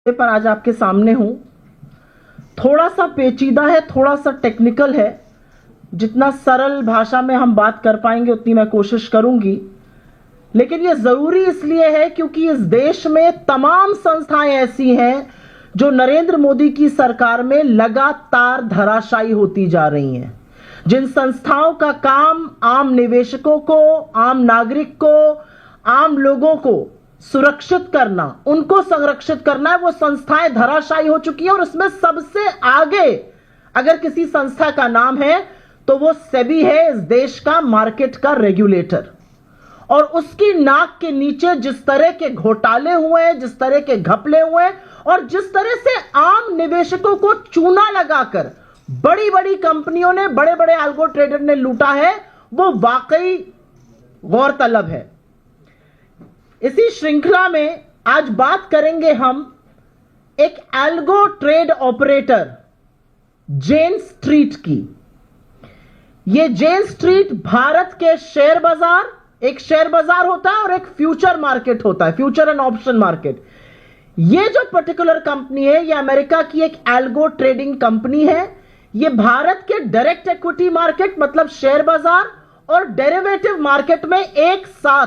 पर आज आपके सामने हूं। थोड़ा सा पेचीदा है, थोड़ा सा टेक्निकल है। जितना सरल भाषा में हम बात कर पाएंगे उतनी मैं कोशिश करूंगी, लेकिन यह जरूरी इसलिए है क्योंकि इस देश में तमाम संस्थाएं ऐसी हैं जो नरेंद्र मोदी की सरकार में लगातार धराशायी होती जा रही हैं। जिन संस्थाओं का काम आम निवेशकों को, आम नागरिक को, आम लोगों को सुरक्षित करना, उनको संरक्षित करना है, वो संस्थाएं धराशायी हो चुकी हैं। और उसमें सबसे आगे अगर किसी संस्था का नाम है तो वो सेबी है, इस देश का मार्केट का रेगुलेटर। और उसकी नाक के नीचे जिस तरह के घोटाले हुए हैं, जिस तरह के घपले हुए हैं और जिस तरह से आम निवेशकों को चूना लगाकर बड़ी बड़ी कंपनियों ने, बड़े बड़े अल्गो ट्रेडर ने लूटा है, वो वाकई गौरतलब है। इसी श्रृंखला में आज बात करेंगे हम एक एल्गो ट्रेड ऑपरेटर जेन स्ट्रीट की। यह जेन स्ट्रीट भारत के शेयर बाजार, एक शेयर बाजार होता है और एक फ्यूचर मार्केट होता है, फ्यूचर एंड ऑप्शन मार्केट। यह जो पर्टिकुलर कंपनी है, यह अमेरिका की एक एल्गो ट्रेडिंग कंपनी है। यह भारत के डायरेक्ट इक्विटी मार्केट मतलब शेयर बाजार और डेरिवेटिव मार्केट में एक साथ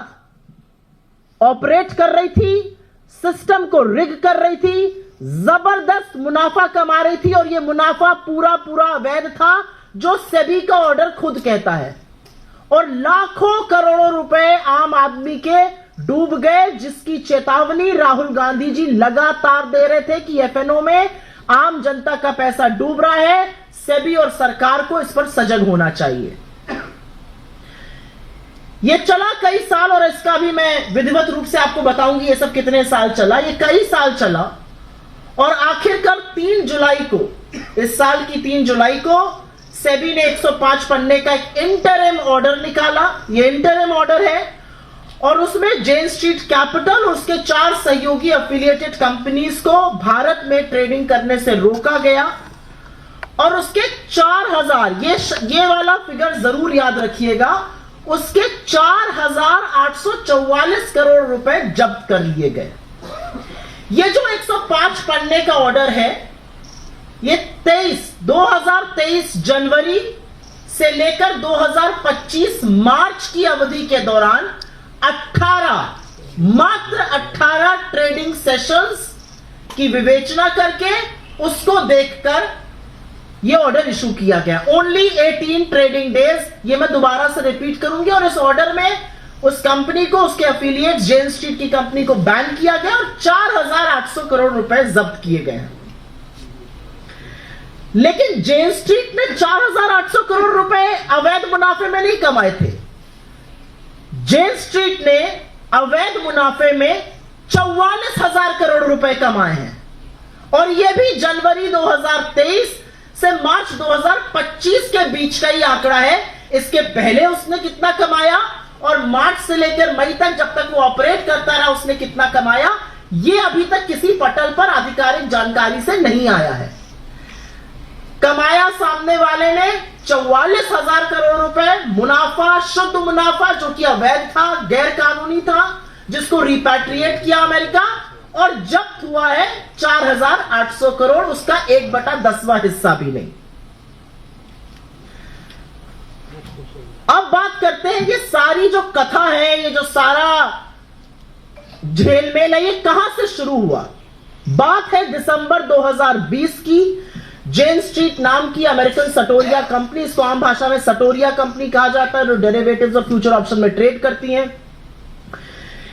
ऑपरेट कर रही थी, सिस्टम को रिग कर रही थी, जबरदस्त मुनाफा कमा रही थी। और यह मुनाफा पूरा पूरा अवैध था, जो सेबी का ऑर्डर खुद कहता है। और लाखों करोड़ों रुपए आम आदमी के डूब गए, जिसकी चेतावनी राहुल गांधी जी लगातार दे रहे थे कि एफएनओ में आम जनता का पैसा डूब रहा है, सेबी और सरकार को इस पर सजग होना चाहिए। यह चला कई साल, और इसका भी मैं विधिवत रूप से आपको बताऊंगी ये सब कितने साल चला। ये कई साल चला और आखिरकार 3 जुलाई को, इस साल की 3 जुलाई को सेबी ने 105 पन्ने का एक इंटरिम ऑर्डर निकाला। ये इंटरिम ऑर्डर है और उसमें जेन स्ट्रीट कैपिटल और उसके 4 सहयोगी एफिलिएटेड कंपनीज को भारत में ट्रेडिंग करने से रोका गया। और उसके 4000, ये वाला फिगर जरूर याद रखिएगा, उसके 4844 करोड़ रुपए जब्त कर लिए गए। ये जो 105 पन्ने का ऑर्डर है, ये 2023 जनवरी से लेकर 2025 मार्च की अवधि के दौरान 18 ट्रेडिंग सेशंस की विवेचना करके उसको देखकर यह ऑर्डर इशू किया गया। ओनली 18 ट्रेडिंग डेज, ये मैं दोबारा से रिपीट करूंगी। और इस ऑर्डर में उस कंपनी को, उसके एफिलिएट जेन स्ट्रीट की कंपनी को बैन किया गया और 4800 करोड़ रुपए जब्त किए गए। लेकिन जेन स्ट्रीट ने 4800 करोड़ रुपए अवैध मुनाफे में नहीं कमाए थे। जेन स्ट्रीट ने अवैध मुनाफे में 44,000 करोड़ रुपए कमाए हैं। और यह भी जनवरी 2023 से मार्च 2025 के बीच का ही आंकड़ा है। इसके पहले उसने कितना कमाया और मार्च से लेकर मई तक जब तक वो ऑपरेट करता रहा उसने कितना कमाया, यह अभी तक किसी पटल पर आधिकारिक जानकारी से नहीं आया है। कमाया सामने वाले ने 44,000 करोड़ रुपए मुनाफा, शुद्ध मुनाफा, जो कि अवैध था, गैर कानूनी था, जिसको रिपैट्रिएट किया अमेरिका। और जब्त हुआ है 4800 करोड़, उसका 1/10वां हिस्सा भी नहीं। अब बात करते हैं, ये सारी जो कथा है, ये जो सारा झेलमेल है, ये कहां से शुरू हुआ। बात है दिसंबर 2020 की। जेन स्ट्रीट नाम की अमेरिकन सटोरिया कंपनी, इसको आम भाषा में सटोरिया कंपनी कहा जाता है, जो डेरिवेटिव्स और फ्यूचर ऑप्शन में ट्रेड करती हैं,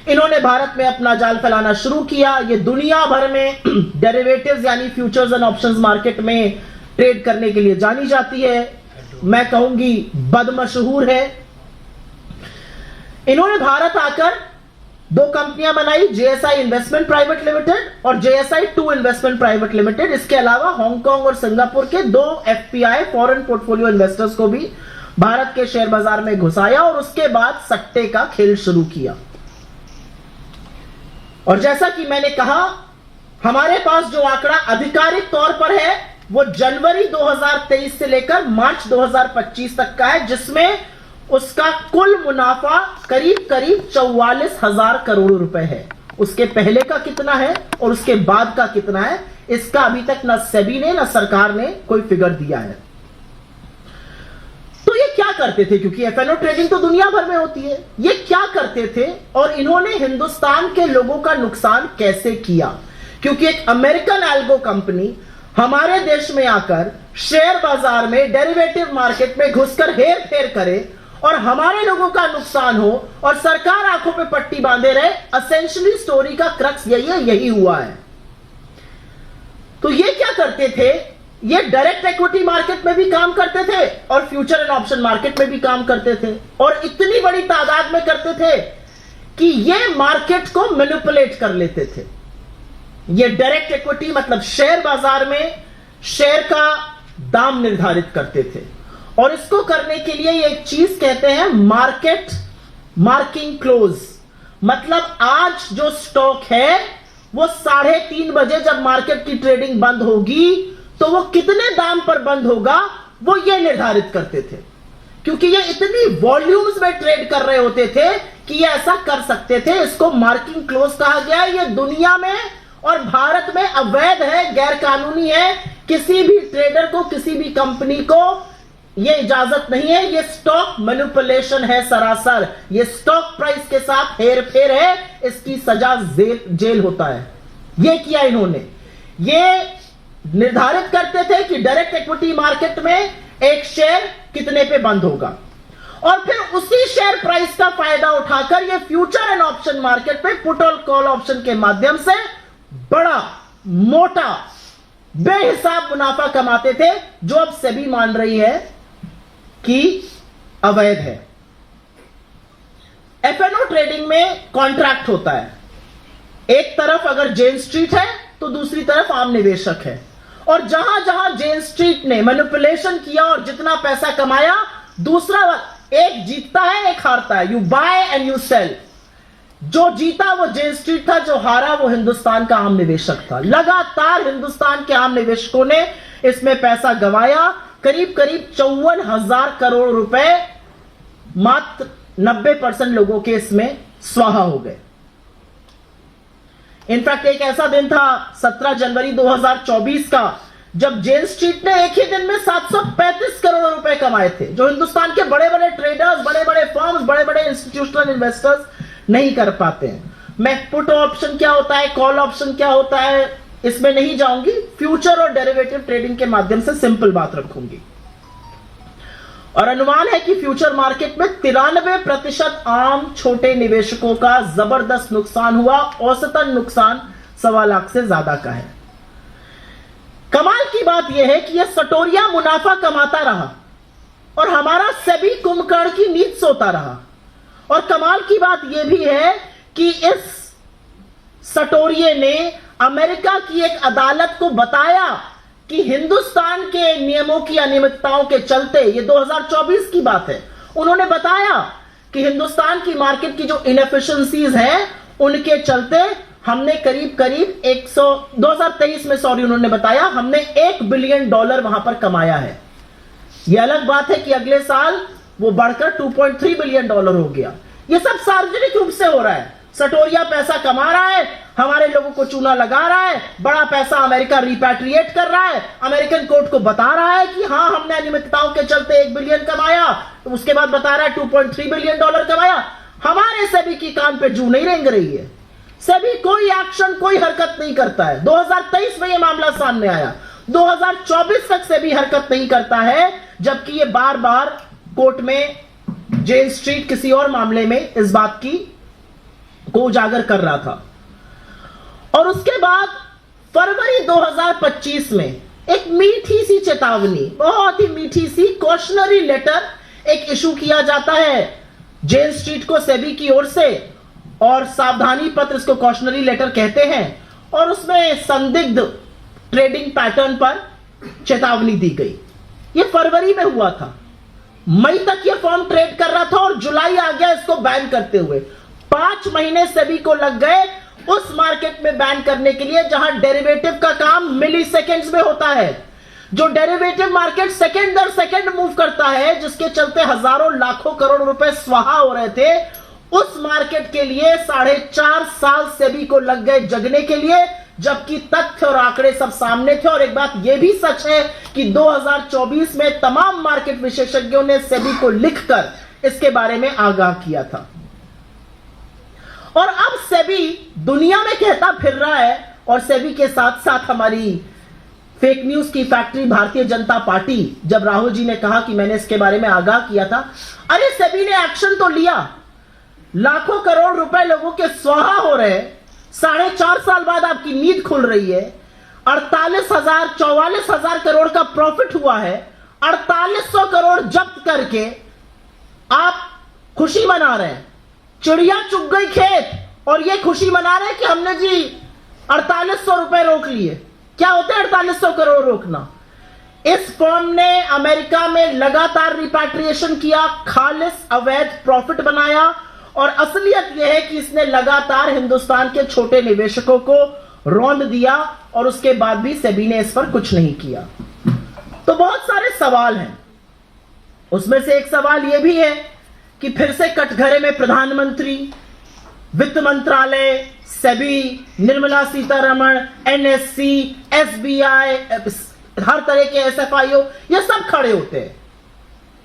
इन्होंने भारत में अपना जाल फैलाना शुरू किया। ये दुनिया भर में डेरिवेटिव्स यानी फ्यूचर्स एंड ऑप्शंस मार्केट में ट्रेड करने के लिए जानी जाती है। मैं कहूंगी बदमशहूर है। इन्होंने भारत आकर 2 कंपनियां बनाई, जेएसआई इन्वेस्टमेंट प्राइवेट लिमिटेड और जेएसआई 2 इन्वेस्टमेंट प्राइवेट लिमिटेड। इसके अलावा हांगकांग और सिंगापुर के 2 एफपीआई फॉरेन पोर्टफोलियो इन्वेस्टर्स को भी भारत के शेयर बाजार में घुसाया और उसके बाद सट्टे का खेल शुरू किया। और जैसा कि मैंने कहा, हमारे पास जो आंकड़ा आधिकारिक तौर पर है वो जनवरी 2023 से लेकर मार्च 2025 तक का है, जिसमें उसका कुल मुनाफा करीब 44,000 करोड़ रुपए है। उसके पहले का कितना है और उसके बाद का कितना है, इसका अभी तक ना सेबी ने ना सरकार ने कोई फिगर दिया है। तो ये क्या करते थे, क्योंकि एफएनओ ट्रेडिंग तो दुनिया भर में होती है, ये क्या करते थे और इन्होंने हिंदुस्तान के लोगों का नुकसान कैसे किया? क्योंकि एक अमेरिकन एल्गो कंपनी हमारे देश में आकर शेयर बाजार में, डेरिवेटिव मार्केट में घुसकर हेर फेर करे और हमारे लोगों का नुकसान हो और सरकार आंखों पे पट्टी बांधे रहे, एसेंशियली स्टोरी का क्रक्स यही है, यही हुआ है। तो ये क्या करते थे, ये डायरेक्ट इक्विटी मार्केट में भी काम करते थे और फ्यूचर एंड ऑप्शन मार्केट में भी काम करते थे, और इतनी बड़ी तादाद में करते थे कि ये मार्केट को मैनिपुलेट कर लेते थे। ये डायरेक्ट इक्विटी मतलब शेयर बाजार में शेयर का दाम निर्धारित करते थे, और इसको करने के लिए ये एक चीज कहते हैं मार्केट मार्किंग क्लोज। मतलब आज जो स्टॉक है वो 3:30 बजे जब मार्केट की ट्रेडिंग बंद होगी तो वो कितने दाम पर बंद होगा वो ये निर्धारित करते थे, क्योंकि ये इतनी वॉल्यूम्स में ट्रेड कर रहे होते थे कि ये ऐसा कर सकते थे। इसको मार्किंग क्लोज कहा गया है। ये दुनिया में और भारत में अवैध है, गैर कानूनी है। किसी भी ट्रेडर को, किसी भी कंपनी को ये इजाजत नहीं है। ये स्टॉक मैनिपुलेशन है सरासर। ये स्टॉक प्राइस के साथ हेर फेर है, इसकी सजा जेल होता है। ये किया इन्होंने। ये निर्धारित करते थे कि डायरेक्ट इक्विटी मार्केट में एक शेयर कितने पे बंद होगा, और फिर उसी शेयर प्राइस का फायदा उठाकर ये फ्यूचर एंड ऑप्शन मार्केट पे पुट और कॉल ऑप्शन के माध्यम से बड़ा मोटा बेहिसाब मुनाफा कमाते थे, जो अब सेबी मान रही है कि अवैध है। एफएनओ ट्रेडिंग में कॉन्ट्रैक्ट होता है। एक तरफ अगर जेन स्ट्रीट है तो दूसरी तरफ आम निवेशक है, और जहां जहां जेन स्ट्रीट ने मैनिपुलेशन किया और जितना पैसा कमाया, दूसरा एक जीतता है एक हारता है। You buy and you sell. जो जीता वो जेन स्ट्रीट था, जो हारा वो हिंदुस्तान का आम निवेशक था। लगातार हिंदुस्तान के आम निवेशकों ने इसमें पैसा गंवाया। करीब करीब 54,000 करोड़ रुपए मात्र 90% लोगों के इसमें स्वाहा हो गए। इनफैक्ट एक ऐसा दिन था 17 जनवरी 2024 का, जब जेन स्ट्रीट ने एक ही दिन में 735 करोड़ रुपए कमाए थे, जो हिंदुस्तान के बड़े बड़े ट्रेडर्स, बड़े बड़े फर्म्स, बड़े बड़े इंस्टीट्यूशनल इन्वेस्टर्स नहीं कर पाते हैं। मैं पुट ऑप्शन क्या होता है, कॉल ऑप्शन क्या होता है, इसमें नहीं जाऊंगी। फ्यूचर और डेरिवेटिव ट्रेडिंग के माध्यम से सिंपल बात रखूंगी। और अनुमान है कि फ्यूचर मार्केट में 93% आम छोटे निवेशकों का जबरदस्त नुकसान हुआ। औसतन नुकसान 1.25 लाख से ज्यादा का है। कमाल की बात यह है कि यह सटोरिया मुनाफा कमाता रहा और हमारा सेबी कुंभकर्ण की नींद सोता रहा। और कमाल की बात यह भी है कि इस सटोरिये ने अमेरिका की एक अदालत को बताया कि हिंदुस्तान के नियमों की अनियमितताओं के चलते, ये 2024 की बात है, उन्होंने बताया कि हिंदुस्तान की मार्केट की जो इनएफिशिएंसीज हैं उनके चलते हमने करीब करीब 2023 में उन्होंने बताया हमने $1 बिलियन वहां पर कमाया है। यह अलग बात है कि अगले साल वो बढ़कर $2.3 बिलियन हो गया। यह सब सार्वजनिक रूप से हो रहा है। सटोरिया पैसा कमा रहा है, हमारे लोगों को चूना लगा रहा है, बड़ा पैसा अमेरिका रिपैट्रिएट कर रहा है, अमेरिकन कोर्ट को बता रहा है कि हां हमने अनियमितताओं के चलते $1 बिलियन कमाया, तो उसके बाद बता रहा है $2.3 बिलियन कमाया। हमारे सेबी की कान पे जू नहीं रेंग रही है। सेबी कोई एक्शन, कोई हरकत नहीं करता है। 2023 में यह मामला सामने आया, 2024 तक सेबी हरकत नहीं करता है, जबकि यह बार बार कोर्ट में जेन स्ट्रीट किसी और मामले में इस बात की को उजागर कर रहा था। और उसके बाद फरवरी 2025 में एक मीठी सी चेतावनी, बहुत ही मीठी सी कॉशनरी लेटर एक इशू किया जाता है जेन स्ट्रीट को सेबी की ओर से, और सावधानी पत्र इसको कॉशनरी लेटर कहते हैं, और उसमें संदिग्ध ट्रेडिंग पैटर्न पर चेतावनी दी गई। यह फरवरी में हुआ था। मई तक यह फर्म ट्रेड कर रहा था और जुलाई आ गया इसको बैन करते हुए। 5 महीने सेबी को लग गए उस मार्केट में बैन करने के लिए जहां डेरिवेटिव का काम मिली सेकेंड्स में होता है। जो डेरिवेटिव मार्केट सेकेंड दर सेकेंड मूव करता है, जिसके चलते हजारों लाखों करोड़ रुपए स्वाहा हो रहे थे, उस मार्केट के लिए 4.5 साल सेबी को लग गए जगने के लिए, जबकि तथ्य और आंकड़े सब सामने थे। और एक बात यह भी सच है कि 2024 में तमाम मार्केट विशेषज्ञों ने सेबी को लिखकर इसके बारे में आगाह किया था। और अब सेबी दुनिया में कहता फिर रहा है, और सेबी के साथ साथ हमारी फेक न्यूज की फैक्ट्री भारतीय जनता पार्टी, जब राहुल जी ने कहा कि मैंने इसके बारे में आगाह किया था, अरे सेबी ने एक्शन तो लिया। लाखों करोड़ रुपए लोगों के स्वाहा हो रहे हैं, 4.5 साल बाद आपकी नींद खुल रही है, 44,000 करोड़ का प्रॉफिट हुआ है, 4800 करोड़ जब्त करके आप खुशी मना रहे हैं। चिड़िया चुग गई खेत, और ये खुशी मना रहे हैं कि हमने जी 4800 रुपए रोक लिए। क्या होते हैं 4800 करोड़ रोकना? इस फर्म ने अमेरिका में लगातार रिपैट्रिएशन किया, खालिस अवैध प्रॉफिट बनाया, और असलियत यह है कि इसने लगातार हिंदुस्तान के छोटे निवेशकों को रौंद दिया, और उसके बाद भी सेबी ने इस पर कुछ नहीं किया। तो बहुत सारे सवाल हैं। उसमें से एक सवाल यह भी है कि फिर से कटघरे में प्रधानमंत्री, वित्त मंत्रालय, सेबी, निर्मला सीतारमण, एनएससी, एसबीआई, हर तरह के एसएफआईओ, ये सब खड़े होते हैं।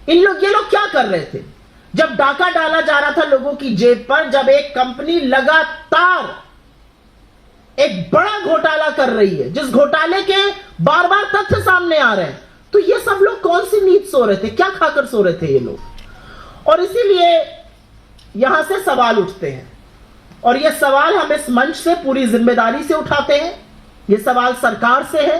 ये लोग क्या कर रहे थे? जब डाका डाला जा रहा था लोगों की जेब पर, जब एक कंपनी लगातार एक बड़ा घोटाला कर रही है, जिस घोटाले के बार बार तथ्य सामने आ रहे हैं, तो ये सब लोग कौन सी नींद सो रहे थे? क्या खाकर सो रहे थे ये लोग? और इसीलिए यहां से सवाल उठते हैं, और ये सवाल हम इस मंच से पूरी जिम्मेदारी से उठाते हैं। ये सवाल सरकार से है,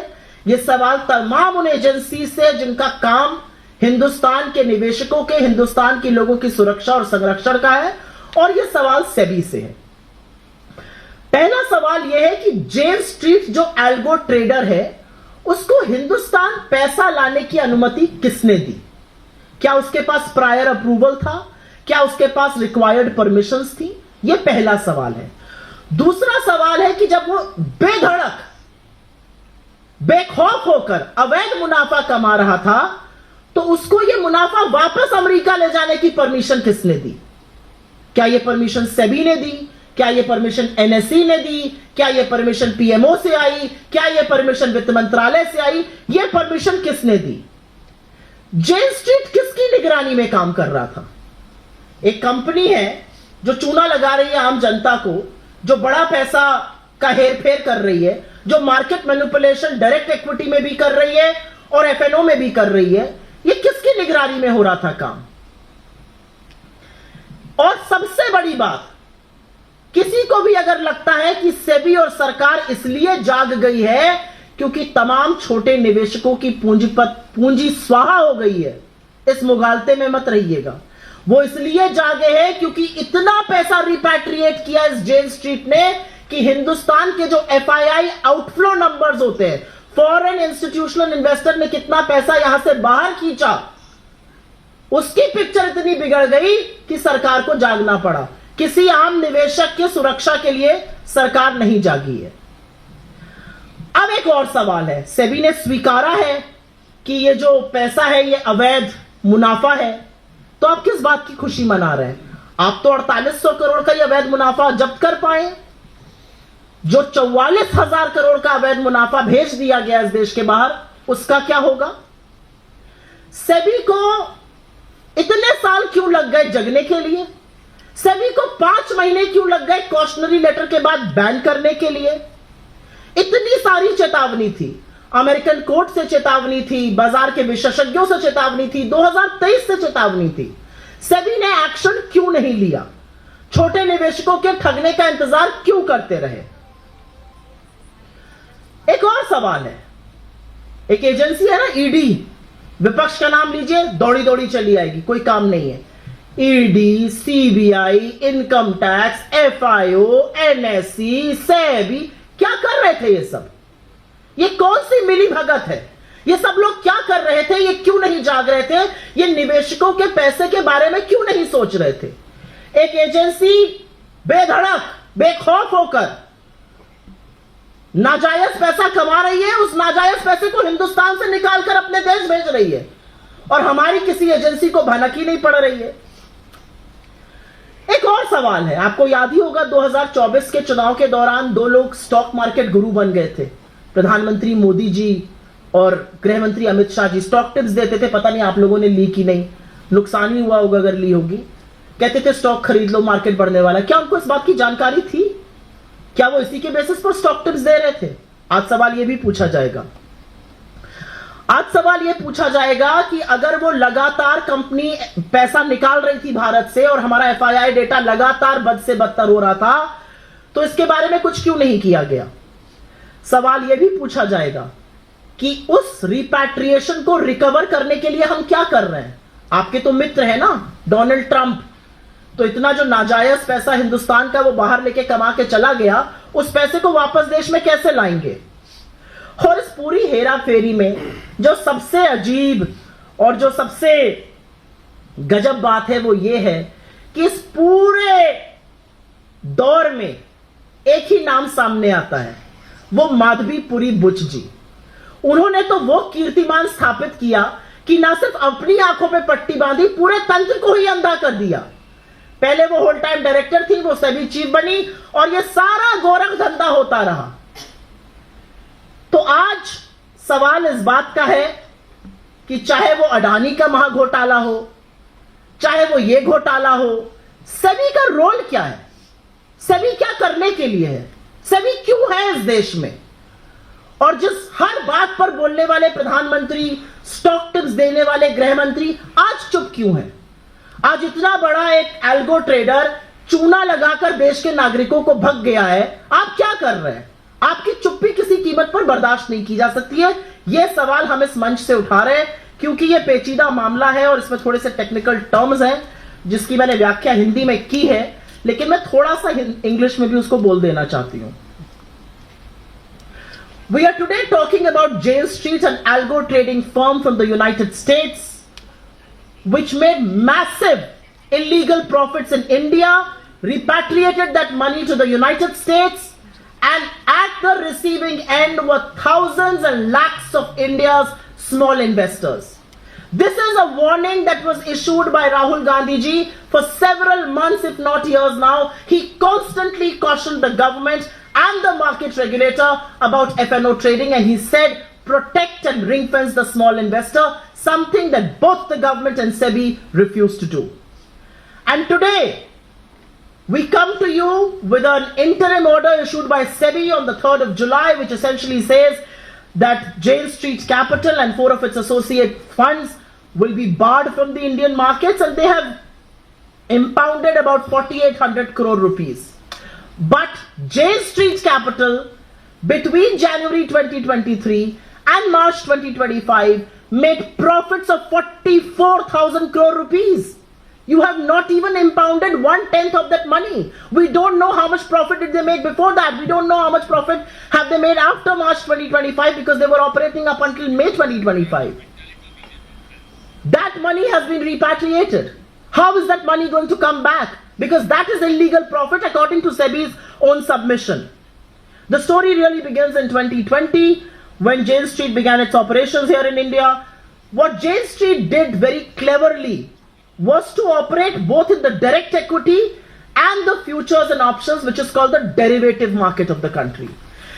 ये सवाल तमाम उन एजेंसी से जिनका काम हिंदुस्तान के निवेशकों के, हिंदुस्तान के लोगों की सुरक्षा और संरक्षण का है, और ये सवाल सेबी से है। पहला सवाल यह है कि जेन स्ट्रीट जो एल्गो ट्रेडर है, उसको हिंदुस्तान पैसा लाने की अनुमति किसने दी? क्या उसके पास प्रायर अप्रूवल था? क्या उसके पास रिक्वायर्ड परमिशंस थी? यह पहला सवाल है। दूसरा सवाल है कि जब वो बेधड़क, बेखौफ होकर अवैध मुनाफा कमा रहा था, तो उसको यह मुनाफा वापस अमेरिका ले जाने की परमिशन किसने दी? क्या यह परमिशन सेबी ने दी? क्या यह परमिशन एनएससी ने दी? क्या यह परमिशन पीएमओ से आई? क्या यह परमिशन वित्त मंत्रालय से आई? यह परमिशन किसने दी? जेन स्ट्रीट किसकी निगरानी में काम कर रहा था? एक कंपनी है जो चूना लगा रही है आम जनता को, जो बड़ा पैसा का हेरफेर कर रही है, जो मार्केट मैनिपुलेशन डायरेक्ट इक्विटी में भी कर रही है और एफएनओ में भी कर रही है। ये किसकी निगरानी में हो रहा था काम? और सबसे बड़ी बात, किसी को भी अगर लगता है कि सेबी और सरकार इसलिए जाग गई है क्योंकि तमाम छोटे निवेशकों की पूंजी स्वाहा हो गई है, इस मुगालते में मत रहिएगा। वो इसलिए जागे हैं क्योंकि इतना पैसा रिपैट्रिएट किया इस जेन स्ट्रीट ने कि हिंदुस्तान के जो एफआईआई आउटफ्लो नंबर्स होते हैं, फॉरेन इंस्टीट्यूशनल इन्वेस्टर ने कितना पैसा यहां से बाहर खींचा, उसकी पिक्चर इतनी बिगड़ गई कि सरकार को जागना पड़ा। किसी आम निवेशक की सुरक्षा के लिए सरकार नहीं जागी है। अब एक और सवाल है, सेबी ने स्वीकारा है कि ये जो पैसा है ये अवैध मुनाफा है, तो आप किस बात की खुशी मना रहे हैं? आप तो 4800 करोड़ का ये अवैध मुनाफा जब्त कर पाए। जो 44,000 करोड़ का अवैध मुनाफा भेज दिया गया इस देश के बाहर, उसका क्या होगा? सेबी को इतने साल क्यों लग गए जगने के लिए? सेबी को 5 महीने क्यों लग गए कॉशनरी लेटर के बाद बैन करने के लिए? इतनी सारी चेतावनी थी, अमेरिकन कोर्ट से चेतावनी थी, बाजार के विशेषज्ञों से चेतावनी थी, 2023 से चेतावनी थी। सेबी ने एक्शन क्यों नहीं लिया? छोटे निवेशकों के ठगने का इंतजार क्यों करते रहे? एक और सवाल है, एक एजेंसी है ना ईडी, विपक्ष का नाम लीजिए, दौड़ी दौड़ी चली आएगी, कोई काम नहीं है। ED, CBI, income tax, FIO, NSC, SEBI, क्या कर रहे थे ये सब? ये कौन सी मिली भगत है? ये सब लोग क्या कर रहे थे? ये क्यों नहीं जाग रहे थे? ये निवेशकों के पैसे के बारे में क्यों नहीं सोच रहे थे? एक एजेंसी बेधड़क, बेखौफ होकर नाजायज पैसा कमा रही है, उस नाजायज पैसे को हिंदुस्तान से निकालकर अपने देश भेज रही है, और हमारी किसी एजेंसी को भनक ही नहीं पड़ रही है। एक एक और सवाल है, आपको याद ही होगा 2024 के चुनाव के दौरान दो लोग स्टॉक मार्केट गुरु बन गए थे, प्रधानमंत्री मोदी जी और गृह मंत्री अमित शाह जी। स्टॉक टिप्स देते थे, पता नहीं आप लोगों ने ली कि नहीं, नुकसान ही हुआ होगा अगर ली होगी। कहते थे स्टॉक खरीद लो, मार्केट बढ़ने वाला। क्या उनको इस बात की जानकारी थी? क्या वो इसी के बेसिस पर स्टॉक टिप्स दे रहे थे? आज सवाल यह भी पूछा जाएगा। आज सवाल यह पूछा जाएगा कि अगर वो लगातार कंपनी पैसा निकाल रही थी भारत से और हमारा एफआईआई डेटा लगातार बद से बदतर हो रहा था, तो इसके बारे में कुछ क्यों नहीं किया गया? सवाल यह भी पूछा जाएगा कि उस रिपैट्रिएशन को रिकवर करने के लिए हम क्या कर रहे हैं? आपके तो मित्र है ना डोनाल्ड ट्रंप, तो इतना जो नाजायज पैसा हिंदुस्तान का वो बाहर लेके कमा के चला गया, उस पैसे को वापस देश में कैसे लाएंगे? और इस पूरी हेरा फेरी में जो सबसे अजीब और जो सबसे गजब बात है वो ये है कि इस पूरे दौर में एक ही नाम सामने आता है, वो माधवीपुरी बुच जी। उन्होंने तो वो कीर्तिमान स्थापित किया कि ना सिर्फ अपनी आंखों पे पट्टी बांधी, पूरे तंत्र को ही अंधा कर दिया। पहले वो होल टाइम डायरेक्टर थी, वो सेबी चीफ बनी और ये सारा गोरख धंधा होता रहा। तो आज सवाल इस बात का है कि चाहे वो अडानी का महाघोटाला हो, चाहे वो ये घोटाला हो, सेबी का रोल क्या है? सेबी क्या करने के लिए है? सेबी क्यों है इस देश में? और जिस हर बात पर बोलने वाले प्रधानमंत्री, स्टॉक टिप्स देने वाले गृह मंत्री आज चुप क्यों है? आज इतना बड़ा एक एल्गो ट्रेडर चूना लगाकर देश के नागरिकों को भग गया है, आप क्या कर रहे हैं? आपकी चुप्पी किसी कीमत पर बर्दाश्त नहीं की जा सकती है। यह सवाल हम इस मंच से उठा रहे हैं क्योंकि यह पेचीदा मामला है और इसमें थोड़े से टेक्निकल टर्म्स हैं जिसकी मैंने व्याख्या हिंदी में की है, लेकिन मैं थोड़ा सा इंग्लिश में भी उसको बोल देना चाहती हूं। We are today talking about Jane Street, an algo trading firm from the United States, which made massive illegal profits in India, repatriated that money to the United States, and at the receiving end were thousands and lakhs of India's small investors. This is a warning that was issued by Rahul Gandhi ji for several months, if not years now. He constantly cautioned the government and the market regulator about FNO trading, and he said protect and ring fence the small investor, something that both the government and SEBI refused to do. And today we come to you with an interim order issued by SEBI on the 3rd of July, which essentially says that Jane Street Capital and 4 of its associate funds will be barred from the Indian markets, and they have impounded about 4,800 crore rupees. But Jane Street Capital between January 2023 and March 2025 made profits of 44,000 crore rupees. You have not even impounded 1/10 of that money. We don't know how much profit did they make before that. We don't know how much profit have they made after March 2025 because they were operating up until May 2025. That money has been repatriated. How is that money going to come back? Because that is illegal profit according to SEBI's own submission. The story really begins in 2020 when Jane Street began its operations here in India. What Jane Street did very cleverly was to operate both in the direct equity and the futures and options, which is called the derivative market of the country.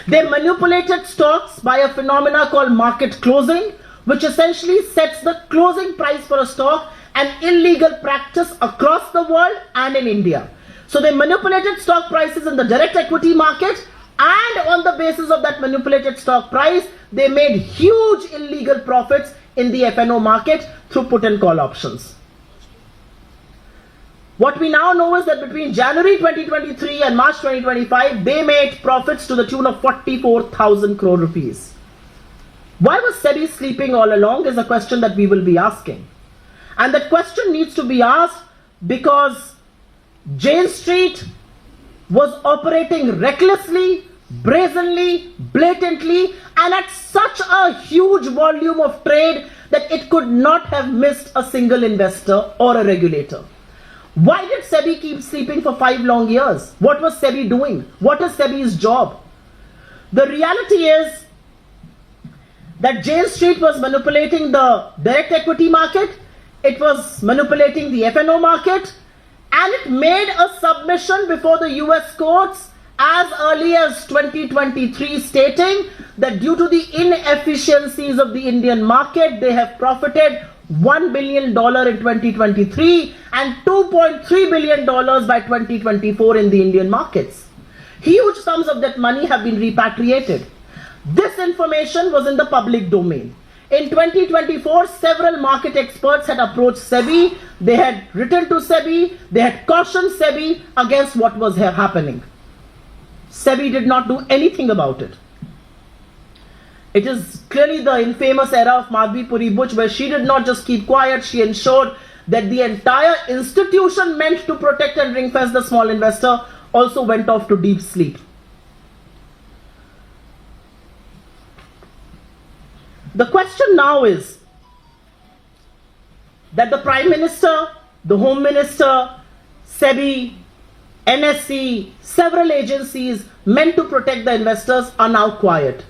They manipulated stocks by a phenomena called market closing, which essentially sets the closing price for a stock, an illegal practice across the world and in India. So they manipulated stock prices in the direct equity market, and on the basis of that manipulated stock price, they made huge illegal profits in the FNO market through put and call options. What we now know is that between January 2023 and March 2025, they made profits to the tune of 44,000 crore rupees. Why was SEBI sleeping all along is a question that we will be asking. And that question needs to be asked because Jane Street was operating recklessly, brazenly, blatantly, and at such a huge volume of trade that it could not have missed a single investor or a regulator. Why did SEBI keep sleeping for 5 long years? What was SEBI doing? What is SEBI's job? The reality is that Jane Street was manipulating the direct equity market, it was manipulating the FNO market, And it made a submission before the US courts as early as 2023 stating that due to the inefficiencies of the Indian market, they have profited $1 billion in 2023 and $2.3 billion by 2024 in the Indian markets. Huge sums of that money have been repatriated. This information was in the public domain. In 2024, several market experts had approached SEBI. They had written to SEBI. They had cautioned SEBI against what was happening. SEBI did not do anything about it. It is clearly the infamous era of Madhvi Puri Buch, where she did not just keep quiet, she ensured that the entire institution meant to protect and ring-fence the small investor also went off to deep sleep. The question now is that the Prime Minister, the Home Minister, SEBI, NSE, several agencies meant to protect the investors are now quiet.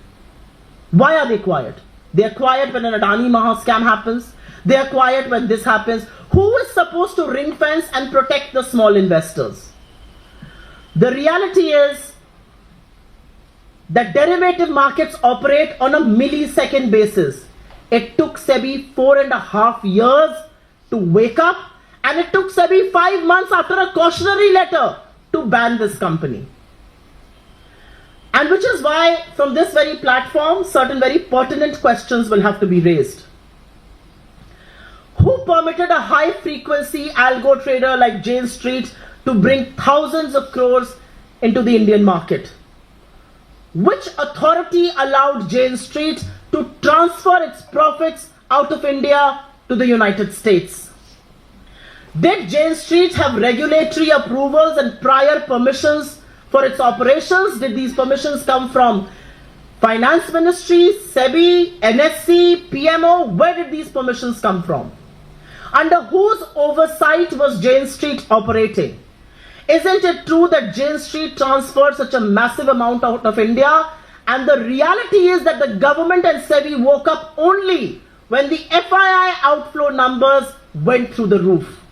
Why are they quiet? They are quiet when an Adani Maha scam happens. They are quiet when this happens. Who is supposed to ring fence and protect the small investors? The reality is that derivative markets operate on a millisecond basis. It took SEBI 4.5 years to wake up, and it took SEBI 5 months after a cautionary letter to ban this company. And which is why from this very platform, certain very pertinent questions will have to be raised. Who permitted a high frequency algo trader like Jane Street to bring thousands of crores into the Indian market? Which authority allowed Jane Street to transfer its profits out of India to the United States? Did Jane Street have regulatory approvals and prior permissions for its operations? Did these permissions come from Finance Ministry, SEBI, NSE, PMO? Where did these permissions come from? Under whose oversight was Jane Street operating? Isn't it true that Jane Street transferred such a massive amount out of India? And the reality is that the government and SEBI woke up only when the FII outflow numbers went through the roof.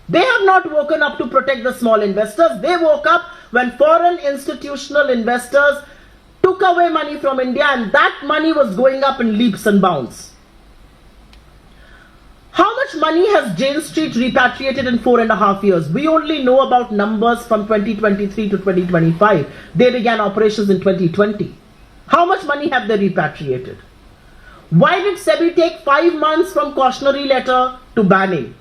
They have not woken up to protect the small investors. They woke up when foreign institutional investors took away money from India, and that money was going up in leaps and bounds. How much money has Jane Street repatriated in 4.5 years? We only know about numbers from 2023 to 2025. They began operations in 2020. How much money have they repatriated? Why did SEBI take 5 months from cautionary letter to banning?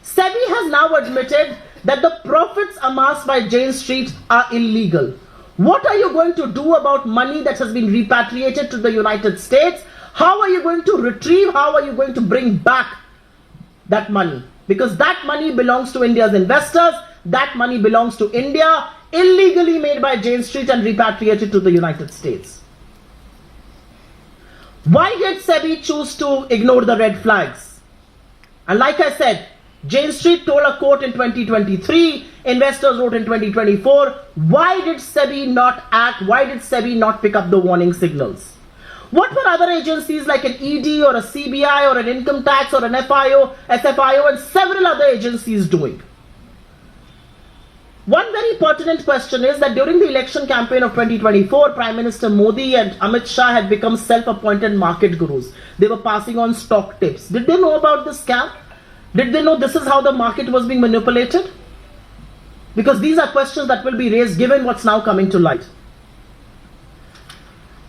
SEBI has now admitted that the profits amassed by Jane Street are illegal. What are you going to do about money that has been repatriated to the United States? How are you going to retrieve? How are you going to bring back that money? Because that money belongs to India's investors. That money belongs to India, illegally made by Jane Street and repatriated to the United States. Why did SEBI choose to ignore the red flags? And like I said, Jane Street told a court in 2023, investors wrote in 2024. Why did SEBI not act? Why did SEBI not pick up the warning signals? What were other agencies like an ED or a CBI or an income tax or an FIO, SFIO and several other agencies doing? One very pertinent question is that during the election campaign of 2024, Prime Minister Modi and Amit Shah had become self-appointed market gurus. They were passing on stock tips. Did they know about this scam? Did they know this is how the market was being manipulated? Because these are questions that will be raised given what's now coming to light.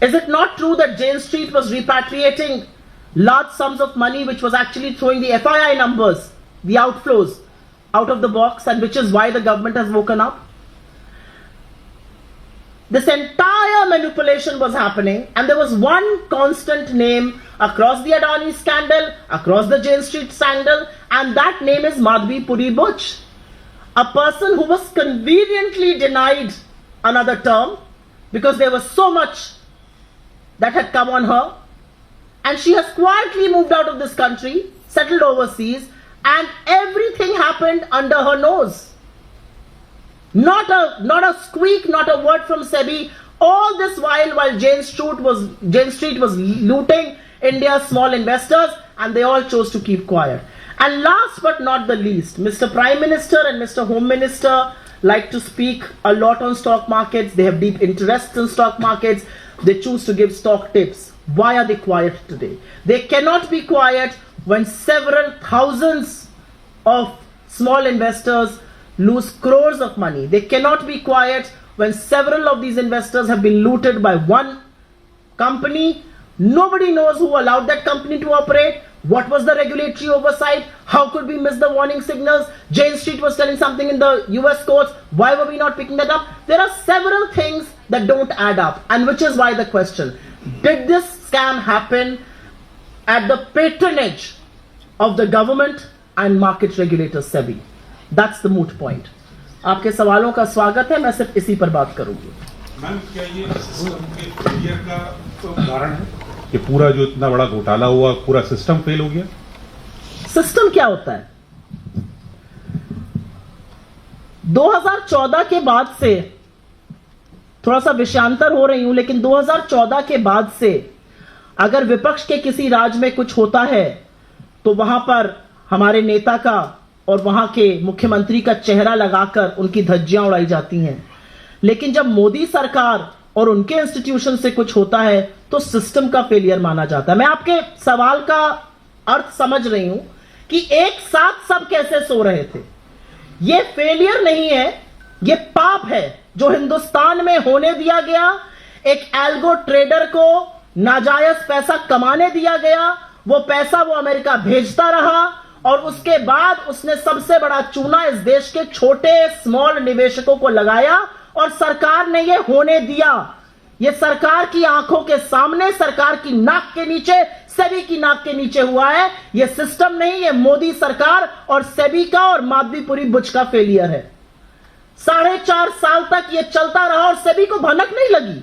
Is it not true that Jane Street was repatriating large sums of money which was actually throwing the FII numbers, the outflows, out of the box, and which is why the government has woken up? This entire manipulation was happening, and there was one constant name across the Adani scandal, across the Jane Street scandal, and that name is Madhvi Puri Buch, a person who was conveniently denied another term because there was so much that had come on her, and she has quietly moved out of this country, settled overseas, and everything happened under her nose. Not a squeak, not a word from SEBI. All this while Jane Street was looting India's small investors, and they all chose to keep quiet. And last but not the least, Mr. Prime Minister and Mr. Home Minister like to speak a lot on stock markets. They have deep interests in stock markets. They choose to give stock tips. Why are they quiet today? They cannot be quiet when several thousands of small investors lose crores of money. They cannot be quiet when several of these investors have been looted by one company. Nobody knows who allowed that company to operate. What was the regulatory oversight? How could we miss the warning signals? Jane Street was telling something in the US courts. Why were we not picking that up? There are several things that don't add up, and which is why the question, did this scam happen at the patronage of the government and market regulator SEBI? That's the moot point. आपके सवालों का स्वागत है, मैं सिर्फ इसी पर बात करूंगी। मैम, क्या ये सिस्टम के फेलियर का उदाहरण है कि पूरा जो इतना बड़ा घोटाला हुआ, पूरा सिस्टम फेल हो गया? सिस्टम क्या होता है? 2014 के बाद से, थोड़ा सा विषयांतर हो रही हूं, लेकिन 2014 के बाद से अगर विपक्ष के किसी राज्य में कुछ होता है तो वहां पर हमारे नेता का और वहां के मुख्यमंत्री का चेहरा लगाकर उनकी धज्जियां उड़ाई जाती हैं। लेकिन जब मोदी सरकार और उनके इंस्टीट्यूशन से कुछ होता है तो सिस्टम का फेलियर माना जाता है। मैं आपके सवाल का अर्थ समझ रही हूं कि एक साथ सब कैसे सो रहे थे। यह फेलियर नहीं है, यह पाप है जो हिंदुस्तान में होने दिया गया। एक एल्गो ट्रेडर को नाजायज पैसा कमाने दिया गया, वो पैसा वो अमेरिका भेजता रहा और उसके बाद उसने सबसे बड़ा चूना इस देश के छोटे स्मॉल निवेशकों को लगाया और सरकार ने यह होने दिया। यह सरकार की आंखों के सामने, सरकार की नाक के नीचे, सेबी की नाक के नीचे हुआ है। यह सिस्टम नहीं, यह मोदी सरकार और सेबी का और माधवीपुरी बुच का फेलियर है। 4.5 साल तक यह चलता रहा और सेबी को भनक नहीं लगी।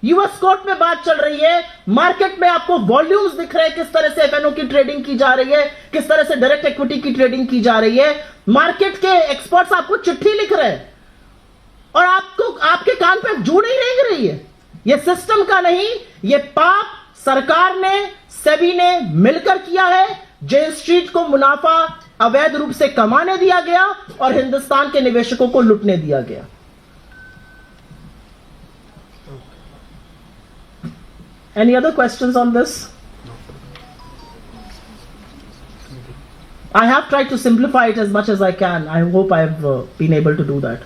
यूएस कोर्ट में बात चल रही है, मार्केट में आपको वॉल्यूम्स दिख रहे हैं, किस तरह से एफएनओ की ट्रेडिंग की जा रही है, किस तरह से डायरेक्ट इक्विटी की ट्रेडिंग की जा रही है। मार्केट के एक्सपर्ट्स आपको चिट्ठी लिख रहे हैं और आपको आपके कान पे जू नहीं रेंग रही है। यह सिस्टम का नहीं, यह पाप सरकार ने, सेबी ने मिलकर किया है। जेन स्ट्रीट को मुनाफा अवैध रूप से कमाने दिया गया और हिंदुस्तान के निवेशकों को लुटने दिया गया। Any other questions on this? I have tried to simplify it as much as I can. I hope I have been able to do that.